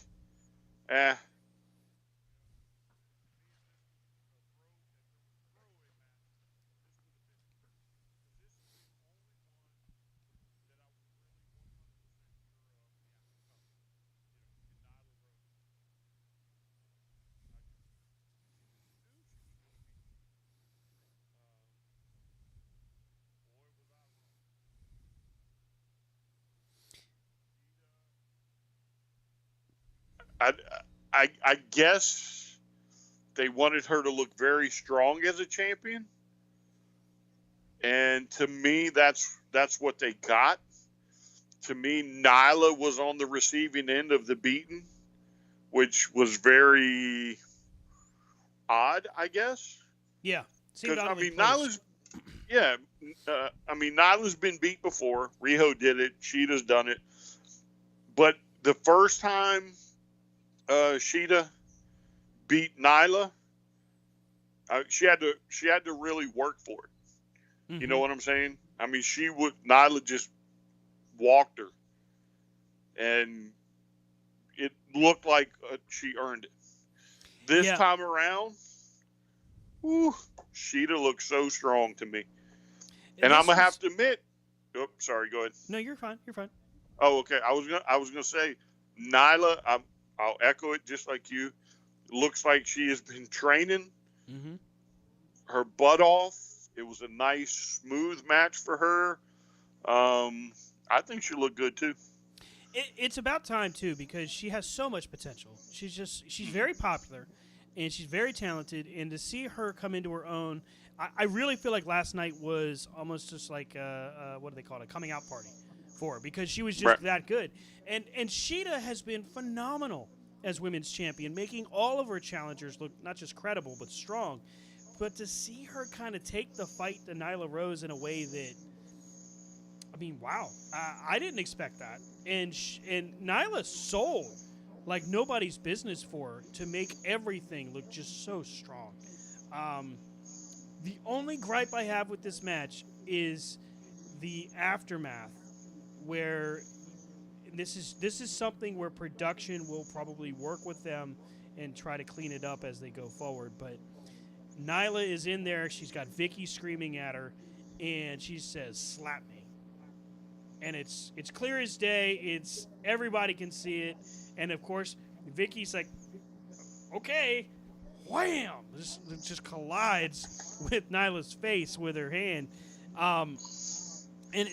I guess they wanted her to look very strong as a champion, and to me, that's what they got. To me, Nyla was on the receiving end of the beating, which was very odd, I guess. Yeah, because Nyla's been beat before. Riho did it. Shida's done it, but the first time Shida beat Nyla, she had to really work for it. Mm-hmm. You know what I'm saying? I mean, Nyla just walked her, and it looked like she earned it. This time around, Shida looks so strong to me. And I'm gonna have to admit, sorry, go ahead. No, you're fine. You're fine. Oh, okay. I was gonna say, Nyla, I'll echo it just like you. Looks like she has been training her butt off. It was a nice, smooth match for her. I think she looked good too. It's about time too, because she has so much potential. She's very popular, and she's very talented. And to see her come into her own I really feel like last night was almost just like what do they call it, a coming out party for her, because she was just that good. And Shida has been phenomenal as women's champion, making all of her challengers look not just credible but strong. But to see her kind of take the fight to Nyla Rose in a way that, I mean, wow, I didn't expect that. And Nyla sold like nobody's business for her to make everything look just so strong. The only gripe I have with this match is the aftermath, where this is something where production will probably work with them and try to clean it up as they go forward. But Nyla is in there. She's got Vicky screaming at her, and she says, "Slap me." And it's clear as day. It's everybody can see it. And of course, Vicky's like, "Okay." Wham! Just collides with Nyla's face with her hand. And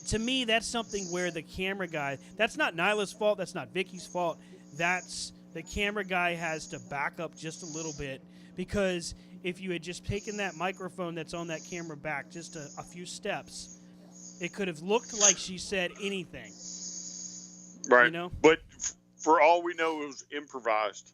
to me, that's something where the camera guy, that's not Nyla's fault, that's not Vicky's fault. That's the camera guy has to back up just a little bit, because if you had just taken that microphone that's on that camera back just a few steps, it could have looked like she said anything. Right. You know? But for all we know, it was improvised.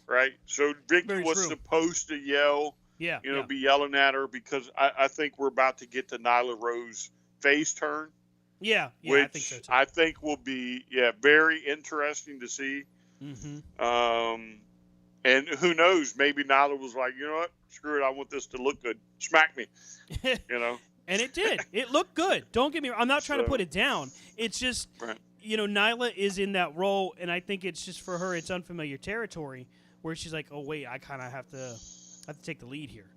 Right? So Vicky was supposed to yell, be yelling at her, because I think we're about to get to Nyla Rose face turn. Yeah, which I think so too. I think will be very interesting to see. Mm-hmm. And who knows? Maybe Nyla was like, you know what? Screw it. I want this to look good. Smack me. You know. And it did. It looked good. Don't get me wrong. I'm not trying to put it down. It's just, Nyla is in that role, and I think it's just for her, it's unfamiliar territory, where she's like, oh wait, I kind of have to take the lead here.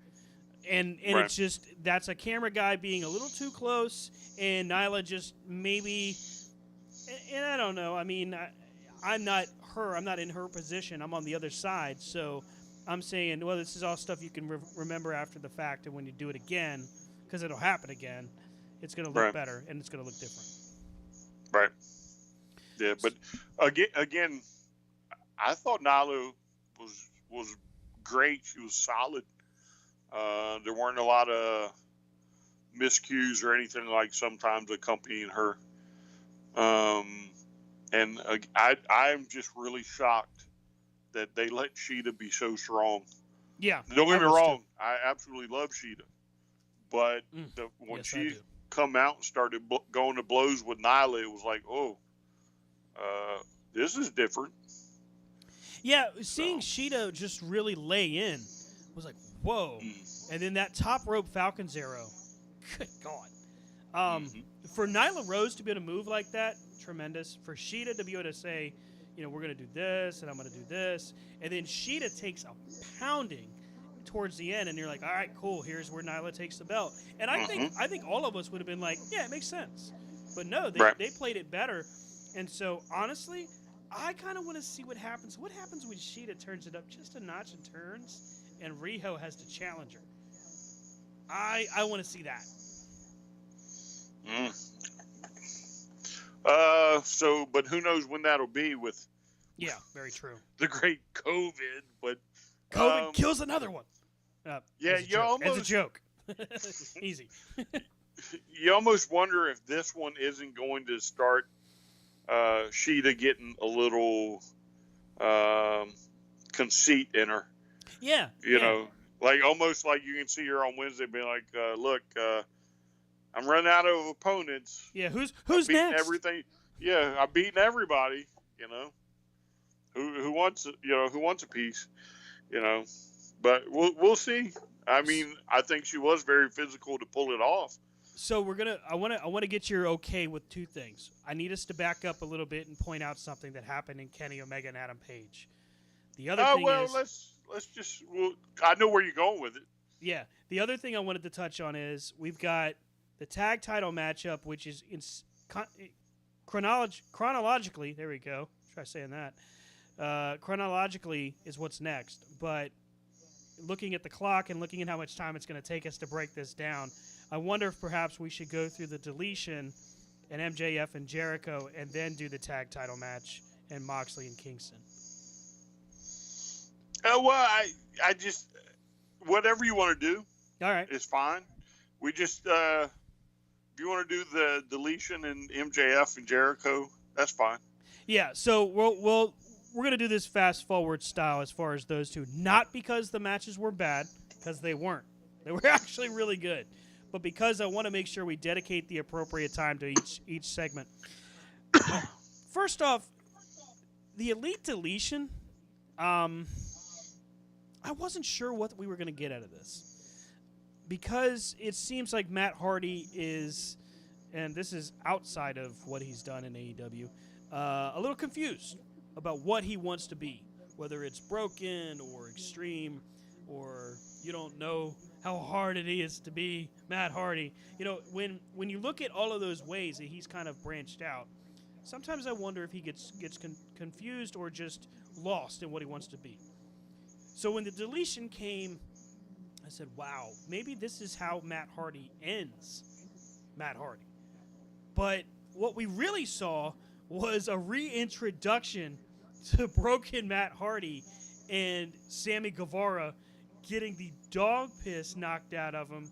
And it's just, that's a camera guy being a little too close, and Nyla just maybe, and I don't know. I mean, I'm not her. I'm not in her position. I'm on the other side. So I'm saying, well, this is all stuff you can remember after the fact, and when you do it again, because it'll happen again, it's going to look better, and it's going to look different. Right. Yeah, but again, I thought Nyla was great. She was solid. There weren't a lot of miscues or anything like sometimes accompanying her. And I'm just really shocked that they let Shida be so strong. Yeah. Don't get me wrong. I absolutely love Shida. But when she come out and started going to blows with Nyla, it was like, this is different. Yeah, seeing Shida just really lay in was like, whoa. And then that top rope Falcon's arrow. Good God. For Nyla Rose to be able to move like that, tremendous. For Shida to be able to say, we're going to do this, and I'm going to do this. And then Shida takes a pounding towards the end, and you're like, all right, cool, here's where Nyla takes the belt. And I think all of us would have been like, yeah, it makes sense. But no, they played it better. And so, honestly, I kind of want to see what happens. What happens when Shida turns it up just a notch and turns, and Riho has to challenge her? I want to see that. But who knows when that'll be with? Yeah, very true. The great COVID, but COVID kills another one. It's a joke. Easy. You almost wonder if this one isn't going to start Shida getting a little conceit in her. Yeah. You know, like almost like you can see her on Wednesday being like, look, I'm running out of opponents. Yeah, who's next? Everything. Yeah, I've beaten everybody, Who wants a piece, But we'll see. I mean, I think she was very physical to pull it off. So I want to get your okay with two things. I need us to back up a little bit and point out something that happened in Kenny Omega and Adam Page. The other thing is, I know where you're going with it. Yeah. The other thing I wanted to touch on is we've got the tag title matchup, which is chronologically. There we go. Try saying that. Chronologically is what's next, but looking at the clock and looking at how much time it's going to take us to break this down, I wonder if perhaps we should go through the deletion and MJF and Jericho and then do the tag title match and Moxley and Kingston. I just whatever you want to do. All right. It's fine. We just if you want to do the deletion in MJF and Jericho, that's fine. Yeah. So we're gonna do this fast forward style as far as those two, not because the matches were bad, because they weren't. They were actually really good, but because I want to make sure we dedicate the appropriate time to each segment. First off, the Elite Deletion. I wasn't sure what we were going to get out of this because it seems like Matt Hardy is, and this is outside of what he's done in AEW, a little confused about what he wants to be, whether it's broken or extreme, or you don't know how hard it is to be Matt Hardy. You know, when you look at all of those ways that he's kind of branched out, sometimes I wonder if he gets confused or just lost in what he wants to be. So when the deletion came, I said, wow, maybe this is how Matt Hardy ends Matt Hardy. But what we really saw was a reintroduction to broken Matt Hardy and Sammy Guevara getting the dog piss knocked out of him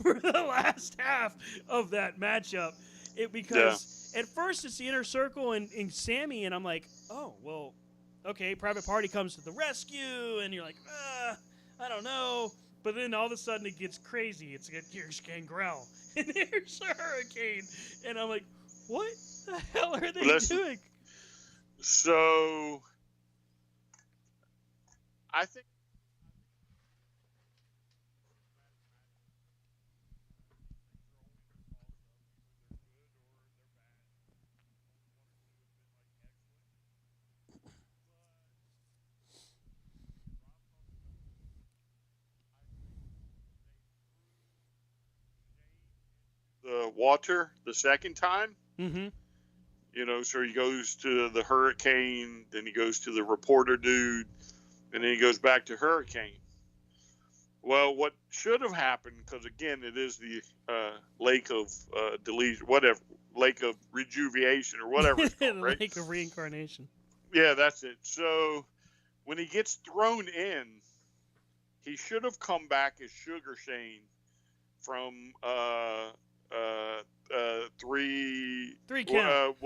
for the last half of that matchup. Because at first it's the Inner Circle and Sammy, and I'm like, oh, well, okay, Private Party comes to the rescue, and you're like, I don't know. But then all of a sudden it gets crazy. It's like, here's Gangrel, and here's a Hurricane. And I'm like, what the hell are they doing? So, I think the water the second time. Mm-hmm. You know, so he goes to the Hurricane, then he goes to the reporter dude, and then he goes back to Hurricane. Well, what should have happened, because again, it is the lake of deletion, whatever, lake of rejuvenation or whatever it's called, The right? lake of reincarnation. Yeah, that's it. So when he gets thrown in, he should have come back as Sugar Shane from three count.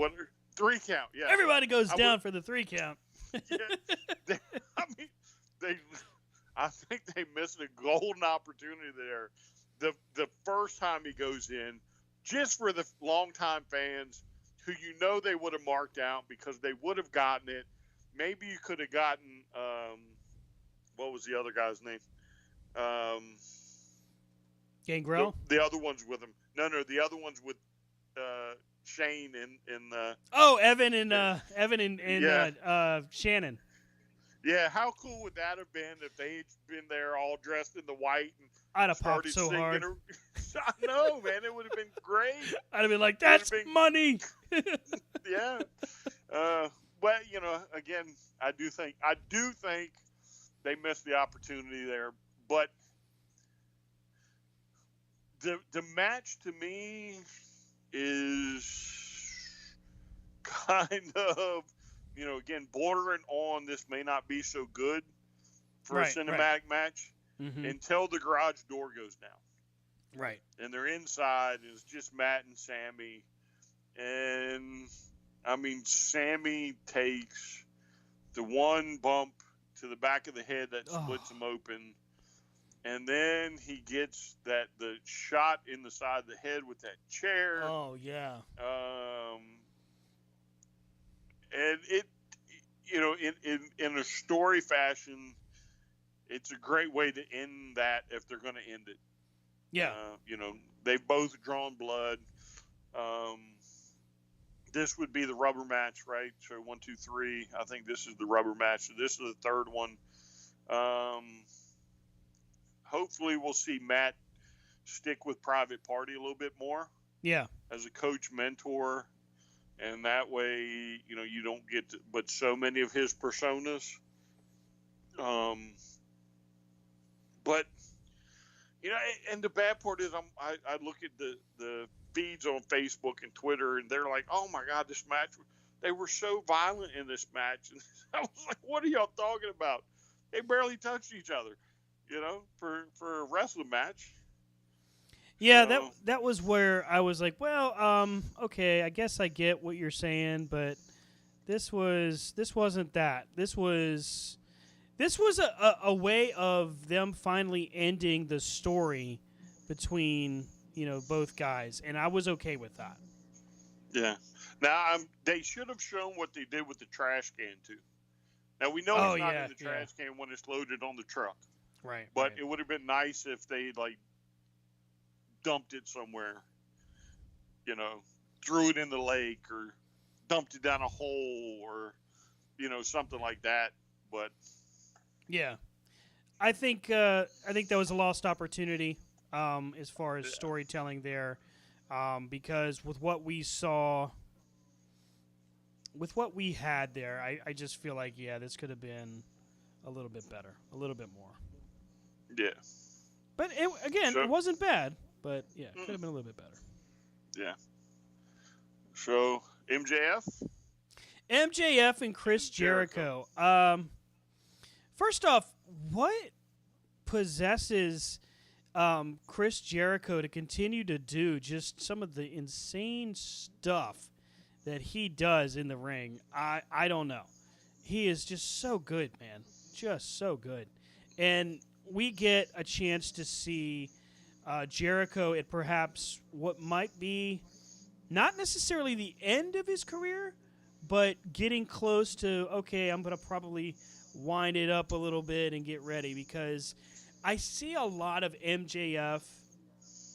Three count. Yeah. Everybody goes down for the 3 count. Yeah, I think they missed a golden opportunity there. The first time he goes in, just for the longtime fans who they would have marked out because they would have gotten it. Maybe you could have gotten what was the other guy's name? Gangrel? The other one's with him. No, the other one's with Shane and Evan and Shannon. Yeah, how cool would that have been if they'd been there all dressed in the white and I'd have popped so hard. I know, man, it would have been great. I'd have been like, "That's money." Yeah. Well, again, I do think they missed the opportunity there, but the match to me is kind of, again, bordering on this may not be so good for a cinematic match until the garage door goes down. Right. And they're inside, and it's just Matt and Sammy. And, Sammy takes the one bump to the back of the head that splits him open. And then he gets the shot in the side of the head with that chair. Oh, yeah. And it, in a story fashion, it's a great way to end that if they're going to end it. Yeah. They've both drawn blood. This would be the rubber match, right? So 1, 2, 3. I think this is the rubber match. So this is the third one. Hopefully we'll see Matt stick with Private Party a little bit more. Yeah. As a coach mentor. And that way, you don't get but so many of his personas. But, and the bad part is I look at the feeds on Facebook and Twitter, and they're like, oh, my God, this match, they were so violent in this match. And I was like, what are y'all talking about? They barely touched each other. for a wrestling match. Yeah, So, that was where I was like, well, okay, I guess I get what you're saying, but this wasn't that. This was a way of them finally ending the story between both guys, and I was okay with that. yeah. Now they should have shown what they did with the trash can too. Now we know it's not in the trash can when it's loaded on the truck, right? But it would have been nice if they dumped it somewhere, threw it in the lake or dumped it down a hole or something like that. But yeah, I think that was a lost opportunity as far as storytelling there, because with what we saw, with what we had there, I just feel like this could have been a little bit better, a little bit more. Yeah, but it wasn't bad. But it could have been a little bit better. Yeah. So MJF and Chris Jericho. First off, what possesses Chris Jericho to continue to do just some of the insane stuff that he does in the ring? I don't know. He is just so good, man. Just so good. And we get a chance to see Jericho at perhaps what might be not necessarily the end of his career, but getting close to, okay, I'm going to probably wind it up a little bit and get ready, because I see a lot of MJF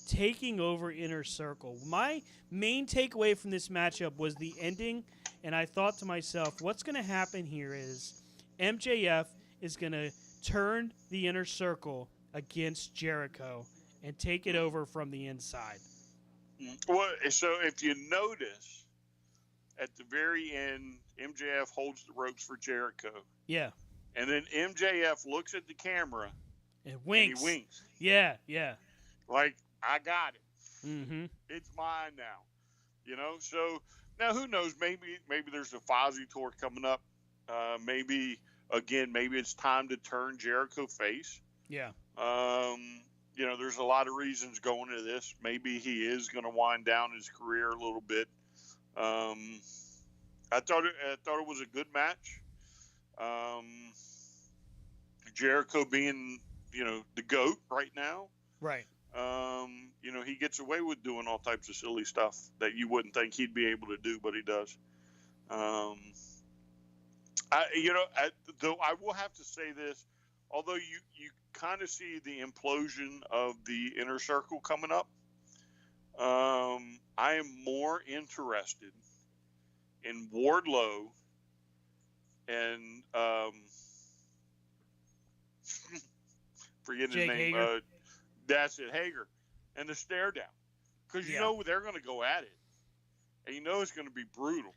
taking over Inner Circle. My main takeaway from this matchup was the ending, and I thought to myself, what's going to happen here is MJF is going to turn the Inner Circle against Jericho and take it over from the inside. Well, so if you notice, at the very end, MJF holds the ropes for Jericho. Yeah. And then MJF looks at the camera and winks. And he winks. Yeah, yeah. Like, I got it. Mm-hmm. It's mine now. So now who knows? Maybe there's a Fozzy tour coming up. Maybe it's time to turn Jericho face. Yeah. There's a lot of reasons going into this. Maybe he is going to wind down his career a little bit. I thought it was a good match. Jericho being, the GOAT right now. Right. He gets away with doing all types of silly stuff that you wouldn't think he'd be able to do, but he does. Though I will have to say this, although you kind of see the implosion of the Inner Circle coming up, I am more interested in Wardlow and forgetting his name. Hager. That's it, Hager, and the stare down, because they're going to go at it, and it's going to be brutal.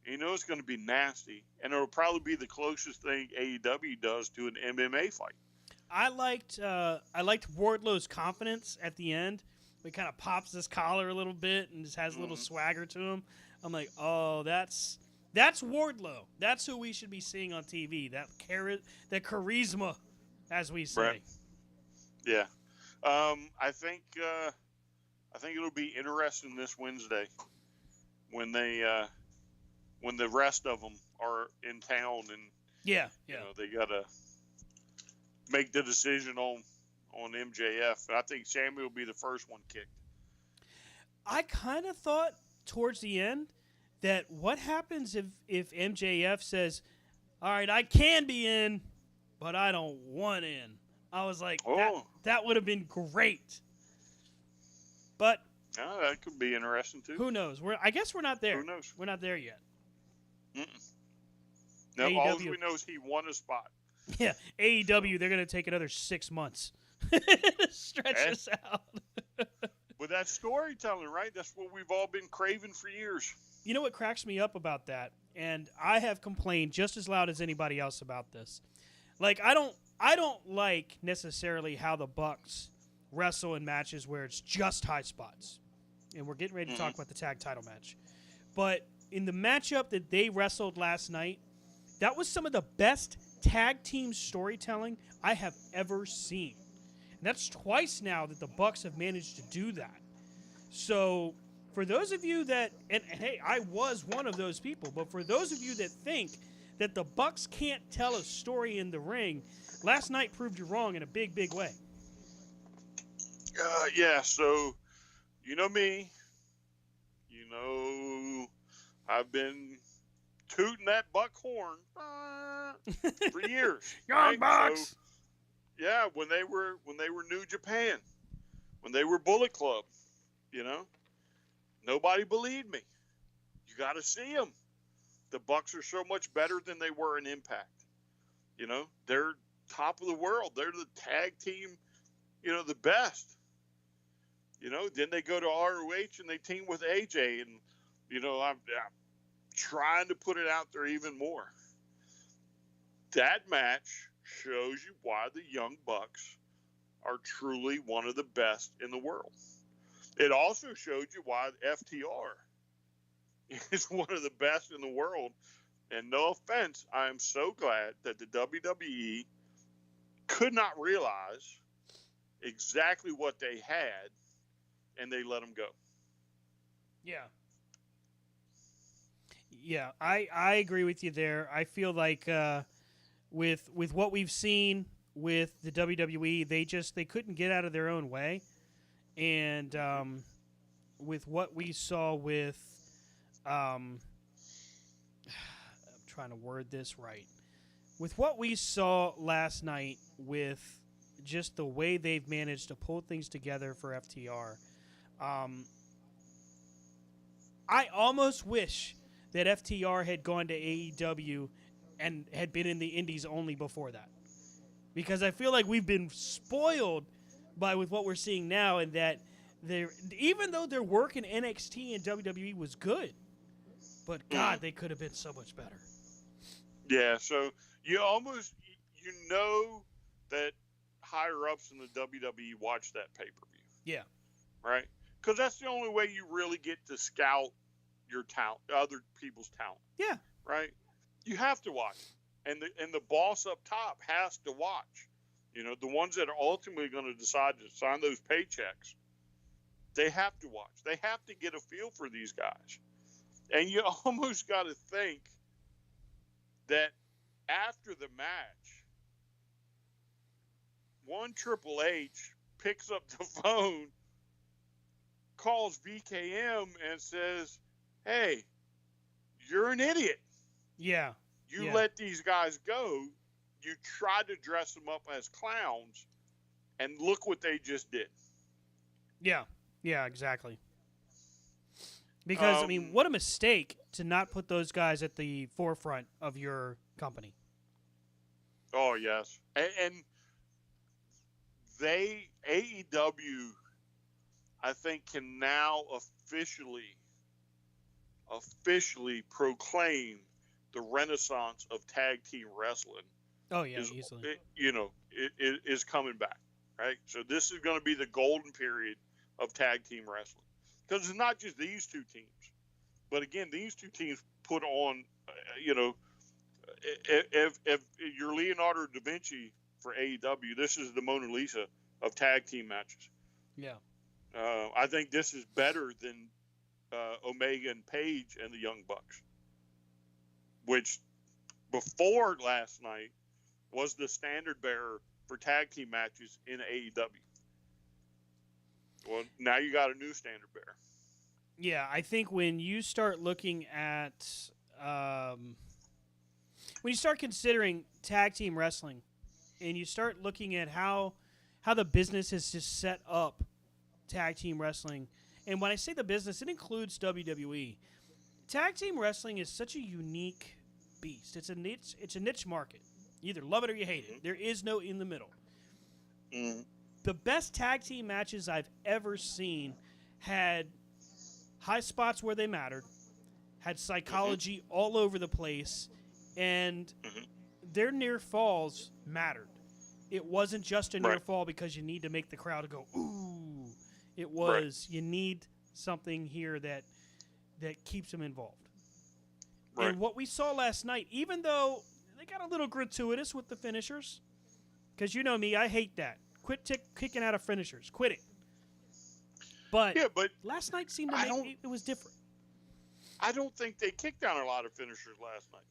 It's going to be nasty, and it'll probably be the closest thing AEW does to an MMA fight. I liked Wardlow's confidence at the end. He kind of pops his collar a little bit and just has a little swagger to him. I'm like, oh, that's Wardlow. That's who we should be seeing on TV. That charisma, as we say. Right. Yeah. I think it'll be interesting this Wednesday when the rest of them are in town and they gotta make the decision on MJF. And I think Sammy will be the first one kicked. I kind of thought towards the end that what happens if MJF says, all right, I can be in, but I don't want in. I was like, that would have been great. But that could be interesting too. Who knows? I guess we're not there. Who knows? We're not there yet. No, all we know is he won a spot. Yeah, AEW, they're going to take another 6 months to stretch this out. But that's storytelling, right? That's what we've all been craving for years. You know what cracks me up about that? And I have complained just as loud as anybody else about this. Like, I don't like necessarily how the Bucks wrestle in matches where it's just high spots. And we're getting ready to talk about the tag title match. But in the matchup that they wrestled last night, that was some of the best tag team storytelling I have ever seen. And that's twice now that the Bucks have managed to do that. So for those of you that, and hey, I was one of those people, but for those of you that think that the Bucks can't tell a story in the ring, last night proved you wrong in a big, big way. Yeah, so you know me. You know, I've been tooting that Buck horn for years. Young Bucks. So, yeah, when they were New Japan, when they were Bullet Club, you know, nobody believed me. You got to see them. The Bucks are so much better than they were in Impact. You know, they're top of the world. They're the tag team, you know, the best. You know, then they go to ROH and they team with AJ, and you know, I'm trying to put it out there even more. That match shows you why the Young Bucks are truly one of the best in the world. It also showed you why FTR is one of the best in the world. And no offense, I am so glad that the WWE could not realize exactly what they had, and they let them go. Yeah. Yeah, I agree with you there. I feel like with what we've seen with the WWE, they couldn't get out of their own way, and with what we saw with I'm trying to word this right. With what we saw last night with just the way they've managed to pull things together for FTR, I almost wish that FTR had gone to AEW and had been in the indies only before that. Because I feel like we've been spoiled with what we're seeing now, and that even though their work in NXT and WWE was good, but God, they could have been so much better. Yeah, so you know that higher ups in the WWE watch that pay-per-view. Yeah. Right? Because that's the only way you really get to scout your talent, other people's talent. Yeah. Right? You have to watch. And the boss up top has to watch. You know, the ones that are ultimately going to decide to sign those paychecks, they have to watch. They have to get a feel for these guys. And you almost got to think that after the match, Triple H picks up the phone, calls VKM, and says, "Hey, you're an idiot. Yeah. You let these guys go. You tried to dress them up as clowns, and look what they just did." Yeah. Yeah, exactly. Because, I mean, what a mistake to not put those guys at the forefront of your company. Oh, yes. And AEW, I think, can now officially proclaim the renaissance of tag team wrestling. Oh, yeah, easily. It is coming back, right? So this is going to be the golden period of tag team wrestling. Because it's not just these two teams. But again, these two teams put on, if you're Leonardo da Vinci for AEW, this is the Mona Lisa of tag team matches. Yeah. I think this is better than Omega and Page and the Young Bucks, which before last night was the standard bearer for tag team matches in AEW. Well, now you got a new standard bearer. Yeah, I think when you start looking at, when you start considering tag team wrestling, and you start looking at how the business has just set up tag team wrestling, and when I say the business, it includes WWE. Tag team wrestling is such a unique beast. It's a niche market. You either love it or you hate it. There is no in the middle. Mm-hmm. The best tag team matches I've ever seen had high spots where they mattered, had psychology all over the place, and their near falls mattered. It wasn't just a near fall because you need to make the crowd go, ooh. It was, you need something here that keeps them involved. Right. And what we saw last night, even though they got a little gratuitous with the finishers. Because you know me, I hate that. Quit kicking out of finishers. Quit it. But last night seemed to make it was different. I don't think they kicked down a lot of finishers last night.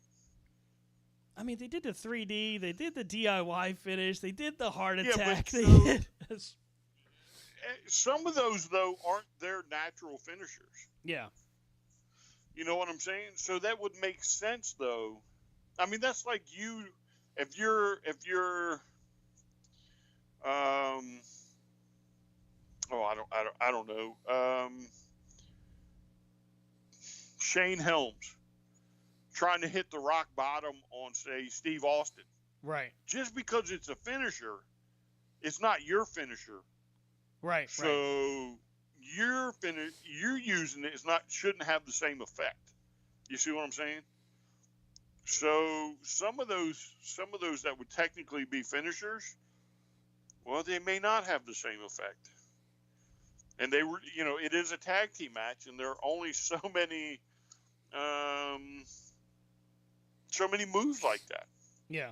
I mean, they did the 3D, they did the DIY finish, they did the heart attack. Some of those, though, aren't their natural finishers. Yeah. You know what I'm saying? So that would make sense, though. I mean, that's like you, if you're, I don't know. Shane Helms trying to hit the rock bottom on, say, Steve Austin. Right. Just because it's a finisher, it's not your finisher. Right. So you're using it shouldn't have the same effect. You see what I'm saying? So some of those that would technically be finishers, well, they may not have the same effect. And they were, it is a tag team match, and there are only so many moves like that. Yeah.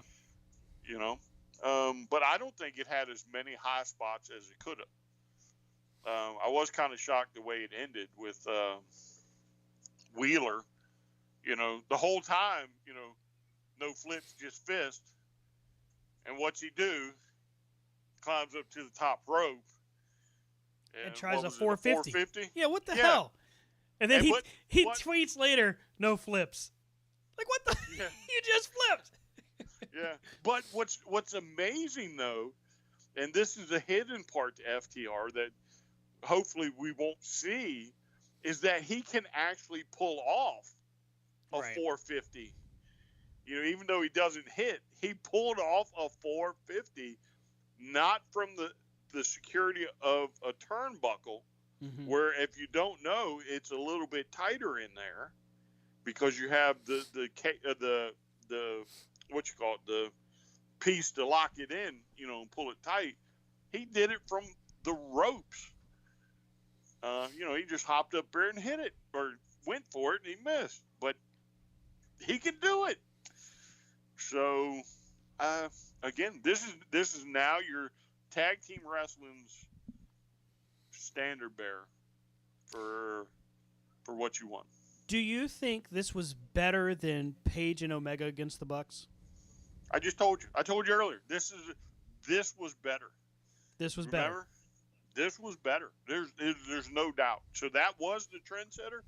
But I don't think it had as many high spots as it could have. I was kind of shocked the way it ended with Wheeler. The whole time, no flips, just fist. And what's he do? Climbs up to the top rope. And tries a 450. 450? Yeah, what the hell? And then he tweets later, no flips. Like, what the? Yeah. You just flipped. Yeah. But what's amazing, though, and this is a hidden part to FTR that hopefully we won't see, is that he can actually pull off a 450. Even though he doesn't hit, he pulled off a 450, not from the security of a turnbuckle, where if you don't know, it's a little bit tighter in there because you have the what you call it, the piece to lock it in, and pull it tight. He did it from the ropes. He just hopped up there and hit it, or went for it, and he missed. But he can do it. So, again, this is now your tag team wrestling's standard bearer for what you want. Do you think this was better than Page and Omega against the Bucks? I just told you. I told you earlier. This was better. This was Remember? better. This was better. There's no doubt. So that was the trendsetter.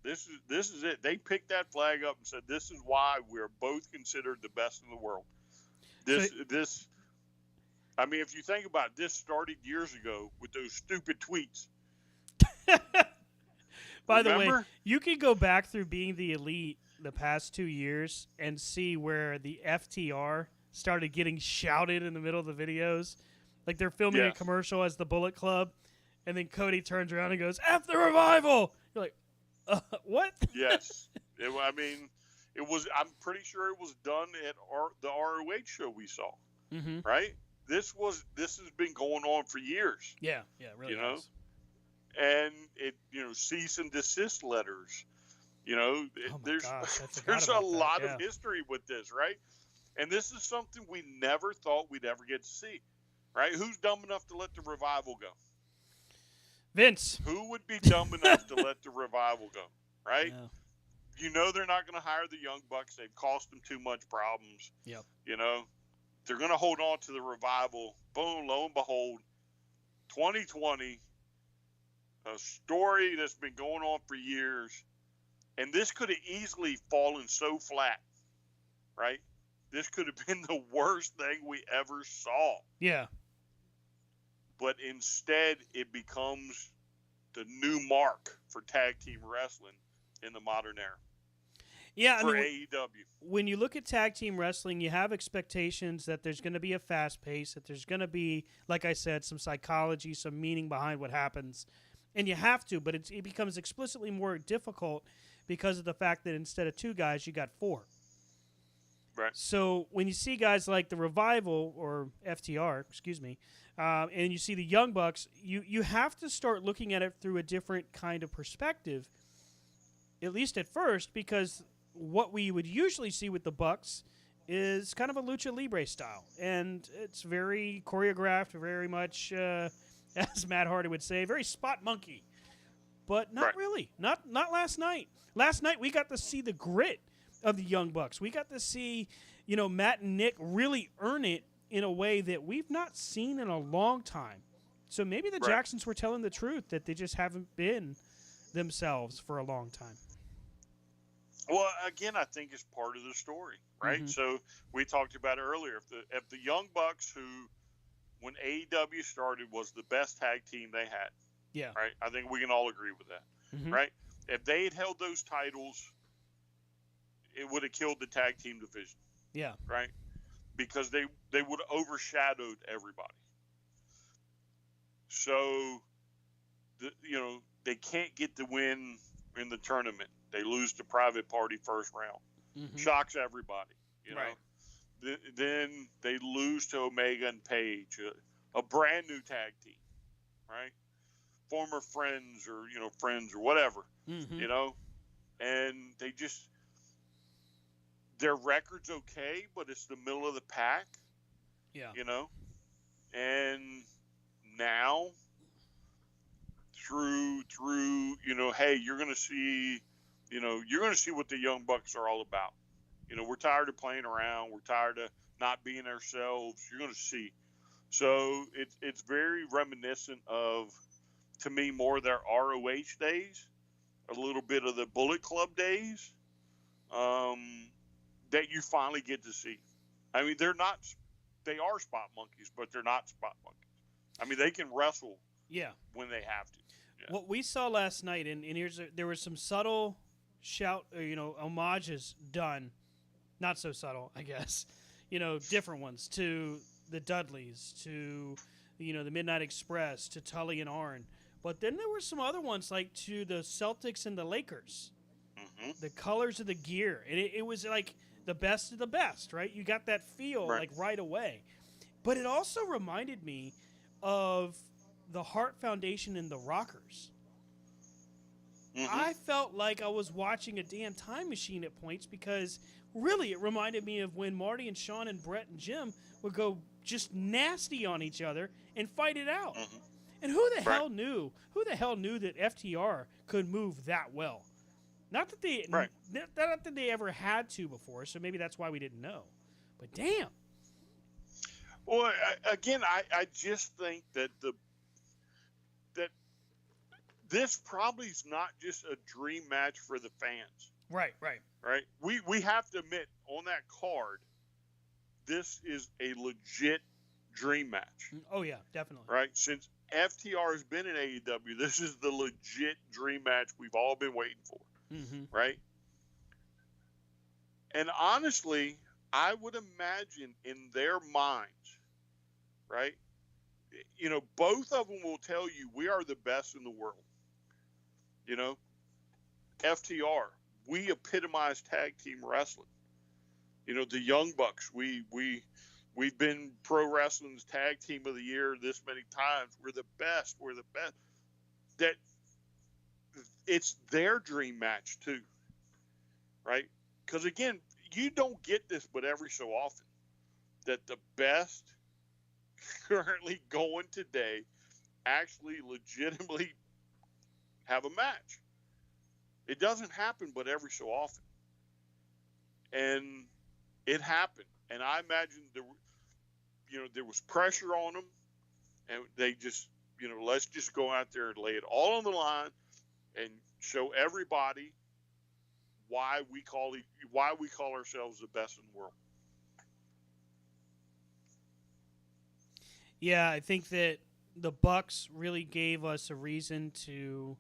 This is it. They picked that flag up and said, "This is why we're both considered the best in the world." I mean, if you think about it, this started years ago with those stupid tweets. By the way, you can go back through Being the Elite the past 2 years and see where the FTR started getting shouted in the middle of the videos. Like they're filming a commercial as the Bullet Club, and then Cody turns around and goes, "F the Revival!" You're like, what? Yes. I'm pretty sure it was done at the ROH show we saw, right? This has been going on for years. Yeah, it really has. And it, cease and desist letters. There's a lot of history with this, right? And this is something we never thought we'd ever get to see, right? Who's dumb enough to let the Revival go? Vince. Who would be dumb enough to let the Revival go, right? Yeah. They're not going to hire the Young Bucks. They've cost them too much problems. Yep. They're going to hold on to the Revival. Boom, lo and behold, 2020, a story that's been going on for years. And this could have easily fallen so flat, right? This could have been the worst thing we ever saw. Yeah. But instead, it becomes the new mark for tag team wrestling in the modern era. Yeah, for AEW. When you look at tag team wrestling, you have expectations that there's going to be a fast pace, that there's going to be, like I said, some psychology, some meaning behind what happens. And you have to, but it becomes explicitly more difficult because of the fact that instead of 2 guys, you got 4. Right. So when you see guys like the Revival, or FTR, excuse me, and you see the Young Bucks, you have to start looking at it through a different kind of perspective, at least at first, because what we would usually see with the Bucks is kind of a lucha libre style, and it's very choreographed, very much, as Matt Hardy would say, very spot monkey. But not really. Not last night. Last night we got to see the grit of the Young Bucks. We got to see, Matt and Nick really earn it in a way that we've not seen in a long time. So maybe the Jacksons were telling the truth, that they just haven't been themselves for a long time. Well, again, I think it's part of the story, right? Mm-hmm. So we talked about it earlier. If the Young Bucks, who, when AEW started, was the best tag team they had, right? I think we can all agree with that, right? If they had held those titles, it would have killed the tag team division, right? Because they would have overshadowed everybody. So, they can't get the win in the tournament. They lose to Private Party first round. Shocks everybody, know. Then they lose to Omega and Page, a brand new tag team, right? Former friends or friends or whatever, and they just, their record's okay, but it's the middle of the pack, and now through hey, you're gonna see what the Young Bucks are all about. We're tired of playing around. We're tired of not being ourselves. You're gonna see. So it's very reminiscent of, to me, more their ROH days, a little bit of the Bullet Club days, that you finally get to see. I mean, they are spot monkeys, but they're not spot monkeys. I mean, they can wrestle when they have to. Yeah. What we saw last night, and there were some subtle homages done, not so subtle, I guess, different ones to the Dudleys, to, the Midnight Express, to Tully and Arn. But then there were some other ones, like to the Celtics and the Lakers. The colors of the gear. And it was like the best of the best, right? You got that feel like right away. But it also reminded me of the Hart Foundation and the Rockers. I felt like I was watching a damn time machine at points, because really it reminded me of when Marty and Sean and Brett and Jim would go just nasty on each other and fight it out. And who the hell knew? Who the hell knew that FTR could move that well? Not that they, not that they ever had to before. So maybe that's why we didn't know. But damn. Well, again, I just think that that this probably is not just a dream match for the fans. Right. We have to admit, on that card, this is a legit dream match. Oh yeah, definitely. Right? Since FTR has been in AEW, this is the legit dream match we've all been waiting for. Right? And honestly, I would imagine in their minds, right? Both of them will tell you we are the best in the world. FTR, we epitomize tag team wrestling. The Young Bucks, we've been pro wrestling's tag team of the year this many times. We're the best. We're the best. That it's their dream match too, right? Because again, you don't get this but every so often, that the best currently going today actually legitimately have a match. It doesn't happen but every so often, and it happened. And I imagine there was pressure on them, and they just let's just go out there and lay it all on the line and show everybody why we call ourselves the best in the world. Yeah, I think that the Bucks really gave us a reason to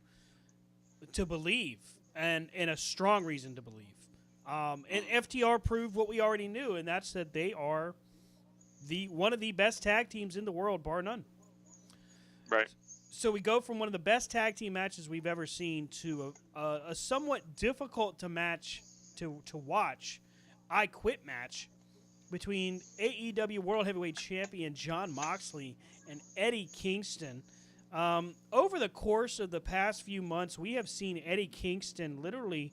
believe, and a strong reason to believe. And FTR proved what we already knew, and that's that they are one of the best tag teams in the world, bar none. Right. So we go from one of the best tag team matches we've ever seen to a somewhat difficult to watch I Quit match between AEW World Heavyweight Champion Jon Moxley and Eddie Kingston. Over the course of the past few months, we have seen Eddie Kingston literally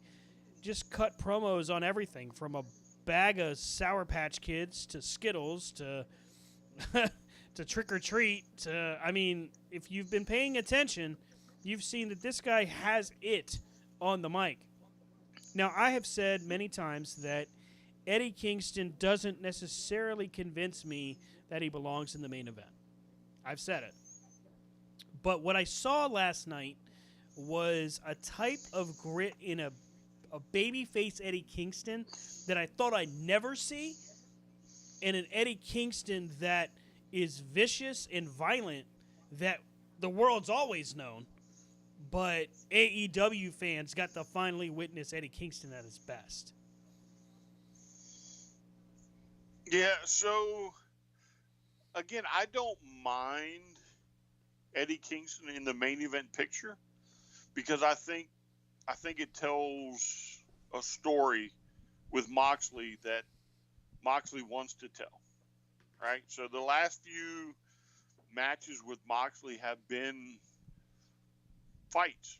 just cut promos on everything from a bag of Sour Patch Kids to Skittles to to Trick or Treat to, I mean, if you've been paying attention, you've seen that this guy has it on the mic. Now, I have said many times that Eddie Kingston doesn't necessarily convince me that he belongs in the main event. I've said it. But what I saw last night was a type of grit in a babyface Eddie Kingston that I thought I'd never see, and an Eddie Kingston that is vicious and violent that the world's always known, but AEW fans got to finally witness Eddie Kingston at his best. Yeah, so again, I don't mind Eddie Kingston in the main event picture because I think it tells a story with Moxley that Moxley wants to tell, right? So the last few matches with Moxley have been fights,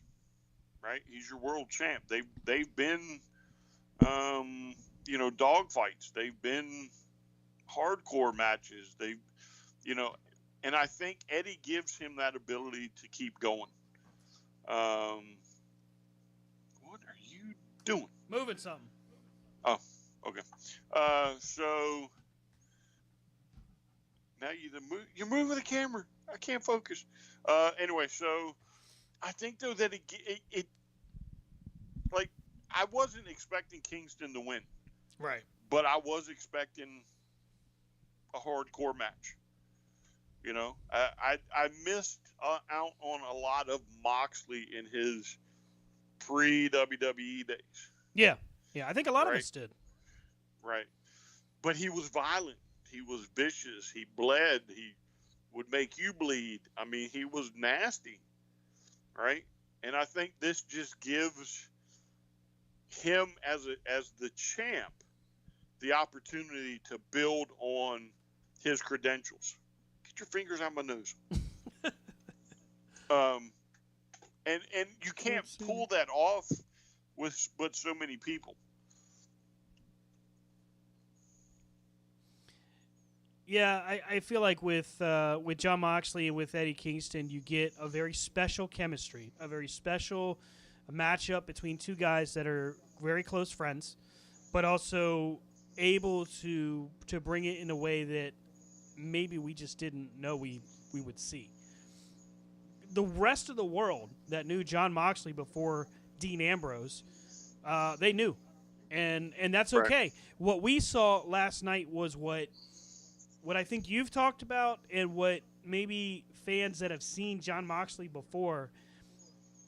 right? He's your world champ. They've been, dog fights. They've been hardcore matches. And I think Eddie gives him that ability to keep going. What are you doing? Moving something. Oh, okay. So now you're moving the camera. I can't focus. Anyway, so I think though that it like I wasn't expecting Kingston to win, right? But I was expecting a hardcore match. You know, I missed out on a lot of Moxley in his pre-WWE days. Yeah. I think a lot of us did. Right. But he was violent. He was vicious. He bled. He would make you bleed. I mean, he was nasty. Right. And I think this just gives him as the champ the opportunity to build on his credentials. Get your fingers out my nose. And you can't pull that off with so many people. Yeah, I feel like with Jon Moxley and with Eddie Kingston, you get a very special chemistry, a very special matchup between two guys that are very close friends, but also able to bring it in a way that maybe we just didn't know we would see. The rest of the world that knew Jon Moxley before Dean Ambrose, they knew, and that's okay. Right. What we saw last night was what I think you've talked about, and what maybe fans that have seen Jon Moxley before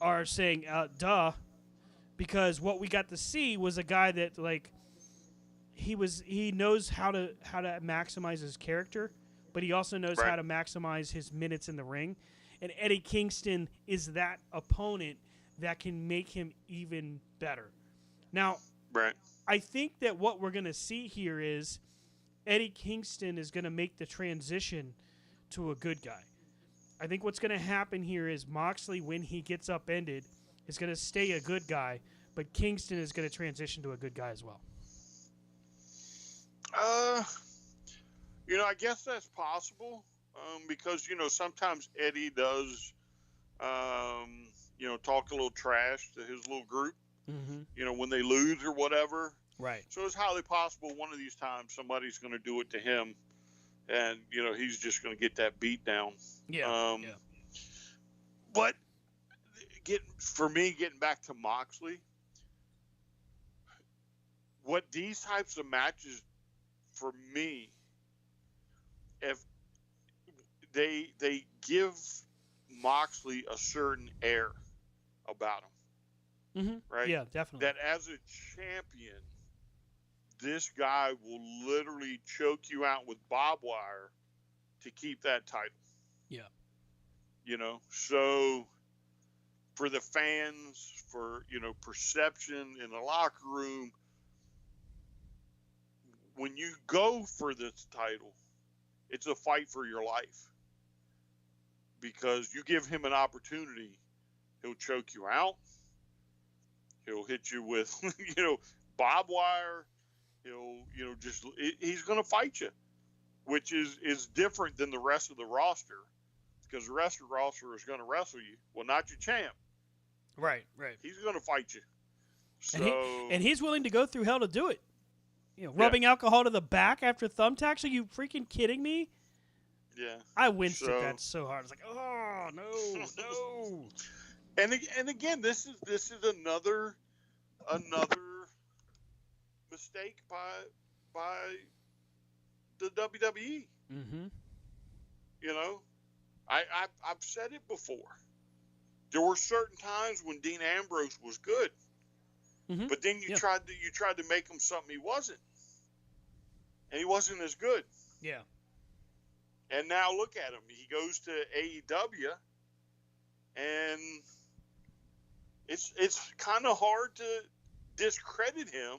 are saying, duh, because what we got to see was a guy that, like, he knows how to maximize his character, but he also knows how to maximize his minutes in the ring. And Eddie Kingston is that opponent that can make him even better. Now, I think that what we're going to see here is Eddie Kingston is going to make the transition to a good guy. I think what's going to happen here is Moxley, when he gets upended, is going to stay a good guy, but Kingston is going to transition to a good guy as well. I guess that's possible because, sometimes Eddie does, talk a little trash to his little group, when they lose or whatever. Right. So it's highly possible one of these times somebody's going to do it to him, and he's just going to get that beat down. Yeah. But getting back to Moxley, what these types of matches for me, if they give Moxley a certain air about him, right? Yeah, definitely. That as a champion, this guy will literally choke you out with barbed wire to keep that title. Yeah. So for the fans, for, perception in the locker room, when you go for this title, it's a fight for your life. Because you give him an opportunity, he'll choke you out. He'll hit you with, barbed wire. He'll, he's going to fight you, which is different than the rest of the roster, because the rest of the roster is going to wrestle you. Well, not your champ. Right. He's going to fight you. So, and he's willing to go through hell to do it. Rubbing alcohol to the back after thumbtacks? Are you freaking kidding me? Yeah. I winced at that so hard. I was like, oh, no. And again, this is another mistake by the WWE. Mm-hmm. I've said it before. There were certain times when Dean Ambrose was good, but then you tried to make him something he wasn't, and he wasn't as good. Yeah. And now look at him. He goes to AEW, and it's kind of hard to discredit him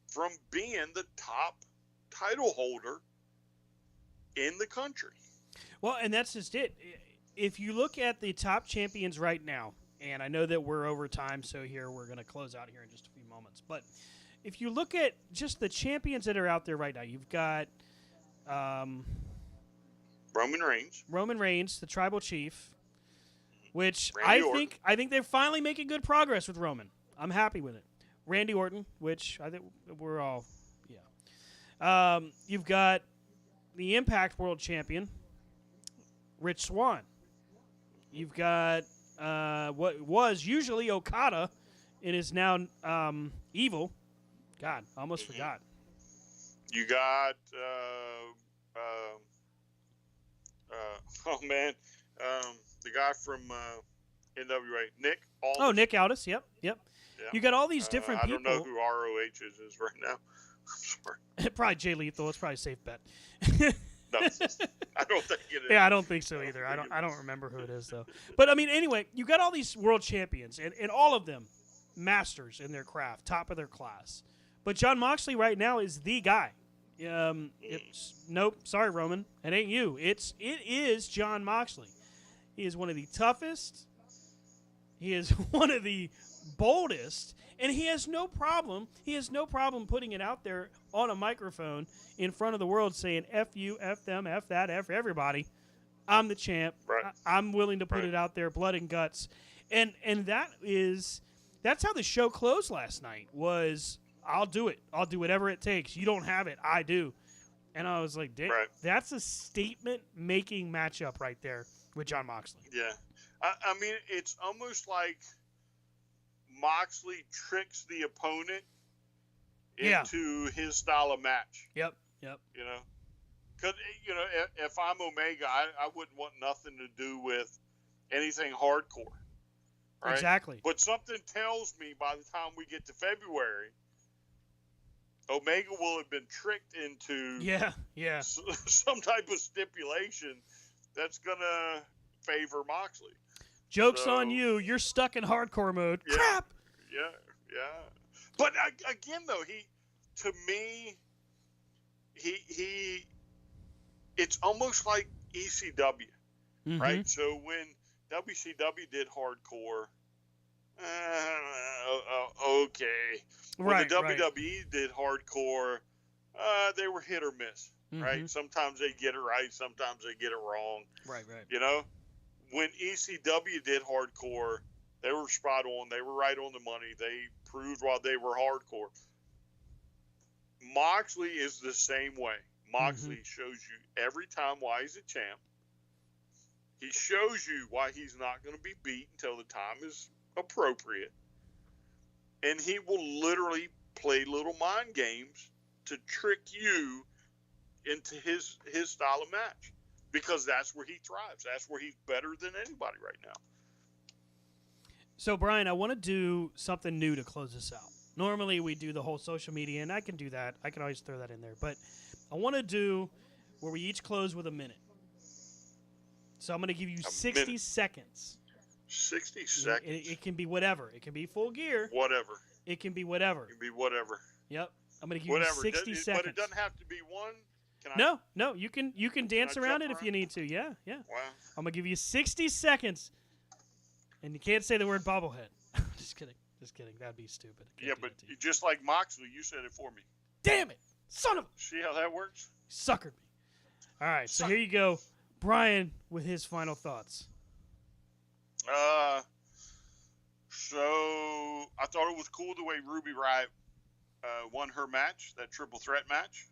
from being the top title holder in the country. Well, and that's just it. If you look at the top champions right now, and I know that we're over time, so here we're going to close out here in just a few moments. But if you look at just the champions that are out there right now, you've got Roman Reigns, the Tribal Chief, which Randy I think they're finally making good progress with Roman. I'm happy with it. Randy Orton, which I think we're all, yeah. You've got the Impact World Champion, Rich Swann. You've got what was usually Okada and is now Evil. God, I almost forgot. You got the guy from NWA, Nick Aldis. Oh, Nick Aldis. Yep. Yeah. You got all these different I people. don't know who ROH is right now. I'm sorry. Probably Jay Lethal. It's probably a safe bet. No, I don't think it is. Yeah, I don't think so either. I don't remember who it is though. But I mean, anyway, you got all these world champions, and all of them masters in their craft, top of their class. But Jon Moxley right now is the guy. Nope, sorry Roman, it ain't you. It is Jon Moxley. He is one of the toughest. He is one of the boldest, and he has no problem. He has no problem putting it out there on a microphone in front of the world, saying "F you, F them, F that, F everybody." I'm the champ. Right. I'm willing to put it out there, blood and guts, and that's how the show closed last night. Was I'll do it. I'll do whatever it takes. You don't have it. I do. And I was like, right. That's a statement-making matchup right there with Jon Moxley. Yeah. I mean, it's almost like Moxley tricks the opponent into his style of match. Yep. Because, if I'm Omega, I wouldn't want nothing to do with anything hardcore. Right? Exactly. But something tells me by the time we get to February, Omega will have been tricked into some type of stipulation that's going to favor Moxley. Joke's on you. You're stuck in hardcore mode. Yeah, Crap! Yeah. But again, though, to me, it's almost like ECW, right? So when WCW did hardcore, okay. When the WWE did hardcore, they were hit or miss, right? Sometimes they get it right, sometimes they get it wrong. Right. When ECW did hardcore, they were spot on. They were right on the money. They proved why they were hardcore. Moxley is the same way. Moxley shows you every time why he's a champ. He shows you why he's not going to be beat until the time is appropriate. And he will literally play little mind games to trick you into his style of match. Because that's where he thrives. That's where he's better than anybody right now. So, Brian, I want to do something new to close this out. Normally, we do the whole social media, and I can do that. I can always throw that in there. But I want to do where we each close with a minute. So I'm going to give you 60 seconds. 60 seconds? It can be whatever. It can be Full Gear. Whatever. It can be whatever. It can be whatever. Yep. I'm going to give you 60 seconds. But it doesn't have to be one. No. You can dance around it if you need to. Yeah. Wow. I'm going to give you 60 seconds. And you can't say the word bobblehead. Just kidding. That'd be stupid. Yeah, but just like Moxley, you said it for me. Damn it. Son of a... See how that works? Suckered me. All right, so here you go. Brian with his final thoughts. So I thought it was cool the way Ruby Riott won her match, that triple threat match.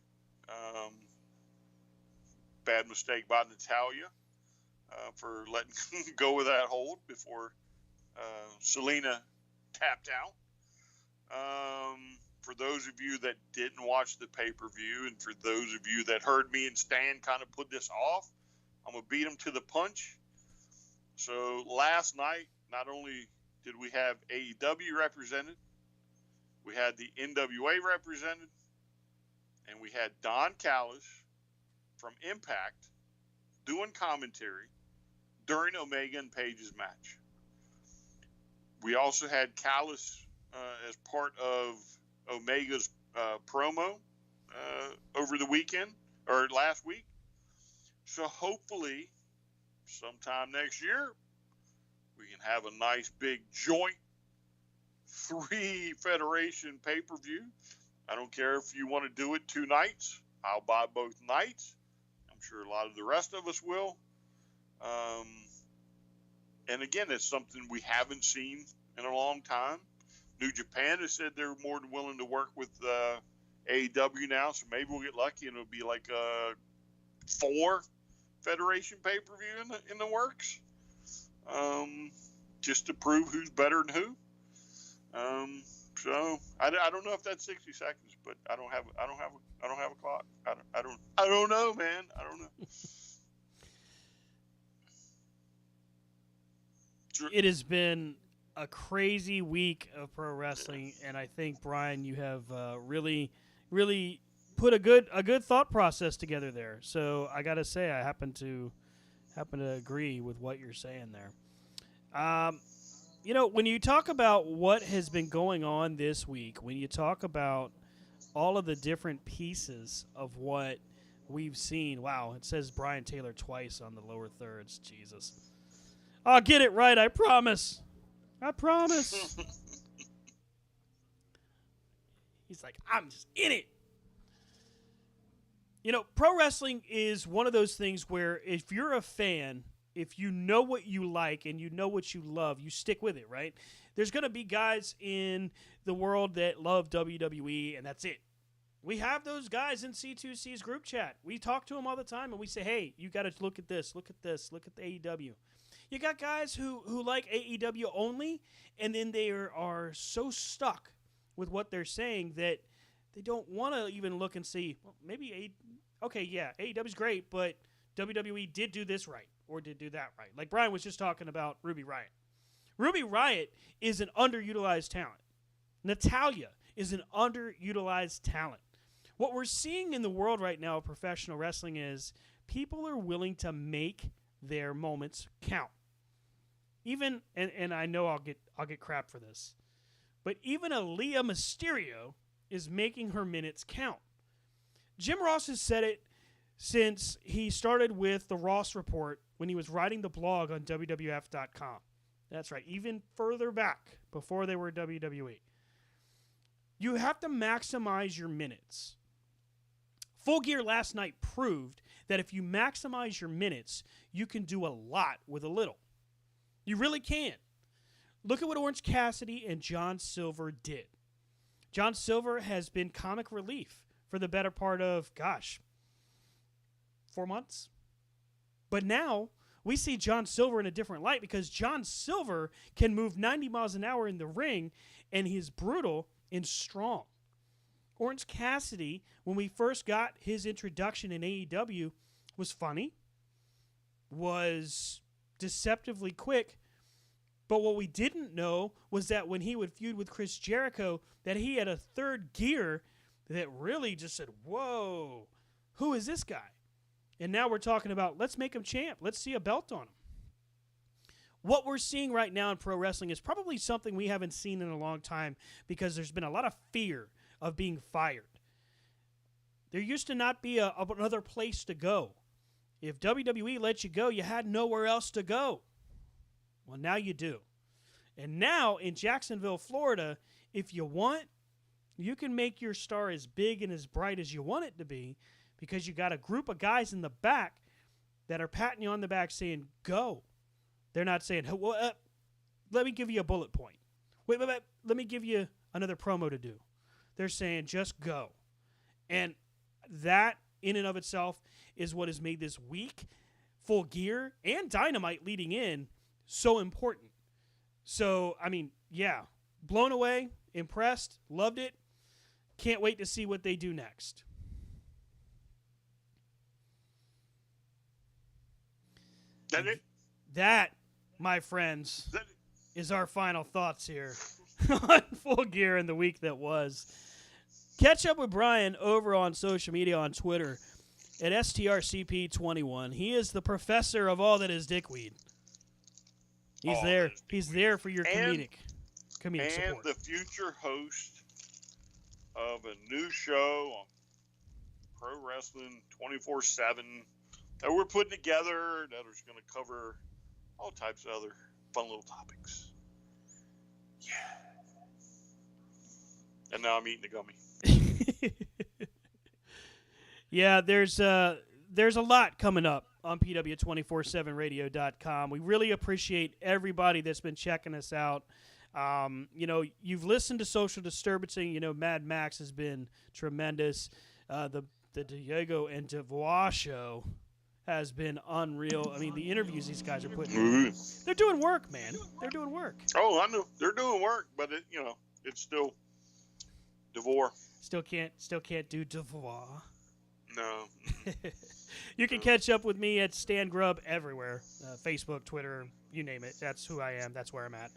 Bad mistake by Natalya for letting go of that hold before Selena tapped out. For those of you that didn't watch the pay-per-view, and for those of you that heard me and Stan kind of put this off, I'm going to beat them to the punch. So last night, not only did we have AEW represented, we had the NWA represented, and we had Don Callis from Impact doing commentary during Omega and Page's match. We also had Callis as part of Omega's promo over the weekend or last week. So hopefully sometime next year we can have a nice big joint 3 federation pay-per-view. I don't care if you want to do it 2 nights. I'll buy both nights. I'm sure a lot of the rest of us will. And again, it's something we haven't seen in a long time. New Japan has said they're more than willing to work with AEW now, so maybe we'll get lucky and it'll be like a 4 federation pay-per-view in the works, just to prove who's better than who. So I don't know if that's 60 seconds, but I don't have a clock. I don't know, man. I don't know. It has been a crazy week of pro wrestling, and I think, Brian, you have really put a good thought process together there. So I got to say, I happen to agree with what you're saying there. When you talk about what has been going on this week, when you talk about all of the different pieces of what we've seen, wow, it says Brian Taylor twice on the lower thirds. Jesus. I'll get it right, I promise. I promise. He's like, I'm just in it. Pro wrestling is one of those things where if you're a fan, if you know what you like and you know what you love, you stick with it, right? There's going to be guys in the world that love WWE, and that's it. We have those guys in C2C's group chat. We talk to them all the time, and we say, hey, you got to look at this, look at this, look at the AEW. You got guys who like AEW only, and then they are so stuck with what they're saying that they don't want to even look and see, well, maybe AEW's great, but WWE did do this right or did do that right. Like Brian was just talking about Ruby Riott. Ruby Riott is an underutilized talent. Natalya is an underutilized talent. What we're seeing in the world right now of professional wrestling is people are willing to make their moments count. Even and I know I'll get crap for this, but even Aaliyah Mysterio is making her minutes count. Jim Ross has said it since he started with the Ross Report when he was writing the blog on WWF.com. That's right, even further back before they were WWE. You have to maximize your minutes. Full Gear last night proved that if you maximize your minutes, you can do a lot with a little. You really can. Look at what Orange Cassidy and John Silver did. John Silver has been comic relief for the better part of, 4 months. But now we see John Silver in a different light because John Silver can move 90 miles an hour in the ring, and he's brutal and strong. Orange Cassidy, when we first got his introduction in AEW, was funny, was deceptively quick, but what we didn't know was that when he would feud with Chris Jericho, that he had a third gear that really just said, whoa, who is this guy? And now we're talking about, let's make him champ. Let's see a belt on him. What we're seeing right now in pro wrestling is probably something we haven't seen in a long time because there's been a lot of fear of being fired. There used to not be another place to go. If WWE let you go, you had nowhere else to go. Well, now you do. And now in Jacksonville, Florida, if you want, You can make your star as big and as bright as you want it to be because you got a group of guys in the back that are patting you on the back saying, go. They're not saying, hey, well, let me give you a bullet point. Wait, let me give you another promo to do. They're saying, just go. And that, in and of itself, is what has made this week, Full Gear, and Dynamite leading in so important. So, I mean, yeah, blown away, impressed, loved it. Can't wait to see what they do next. That, my friends, is our final thoughts here on Full Gear in the week that was. Catch up with Brian over on social media on Twitter at STRCP21. He is the professor of all that is dickweed. He's there. He's there for your comedic support. And the future host of a new show on Pro Wrestling 24/7 that we're putting together that is going to cover all types of other fun little topics. Yeah. And now I'm eating the gummy. Yeah, there's a lot coming up on PW247radio.com. We really appreciate everybody that's been checking us out. You've listened to Social Disturbancing. Mad Max has been tremendous. The Diego and Devois show has been unreal. I mean, the interviews these guys are putting in, they're doing work, man. They're doing work. Oh, I know. They're doing work, but it's still Devois. Still can't do Devois. No. You can catch up with me at Stan Grubb everywhere. Facebook, Twitter, you name it. That's who I am. That's where I'm at.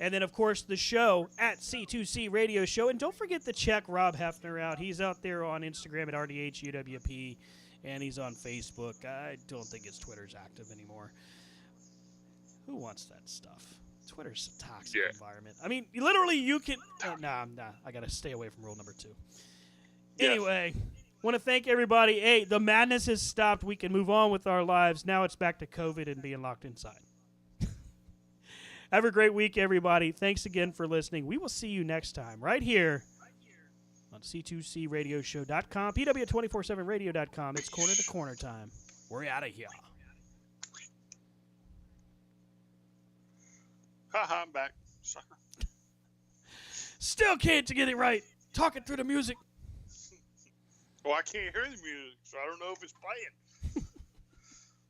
And then, of course, the show at C2C Radio Show. And don't forget to check Rob Hefner out. He's out there on Instagram at RDHUWP, and he's on Facebook. I don't think his Twitter's active anymore. Who wants that stuff? Twitter's a toxic environment. I mean, literally, you can... Nah, I got to stay away from rule number 2. Yes. Anyway... Want to thank everybody. Hey, the madness has stopped. We can move on with our lives. Now it's back to COVID and being locked inside. Have a great week, everybody. Thanks again for listening. We will see you next time right here on C2CRadioshow.com, PW247radio.com. It's corner to corner time. We're out of here. Haha, I'm back. Sucker. Still can't get it right. Talking through the music. Well, I can't hear the music, so I don't know if it's playing.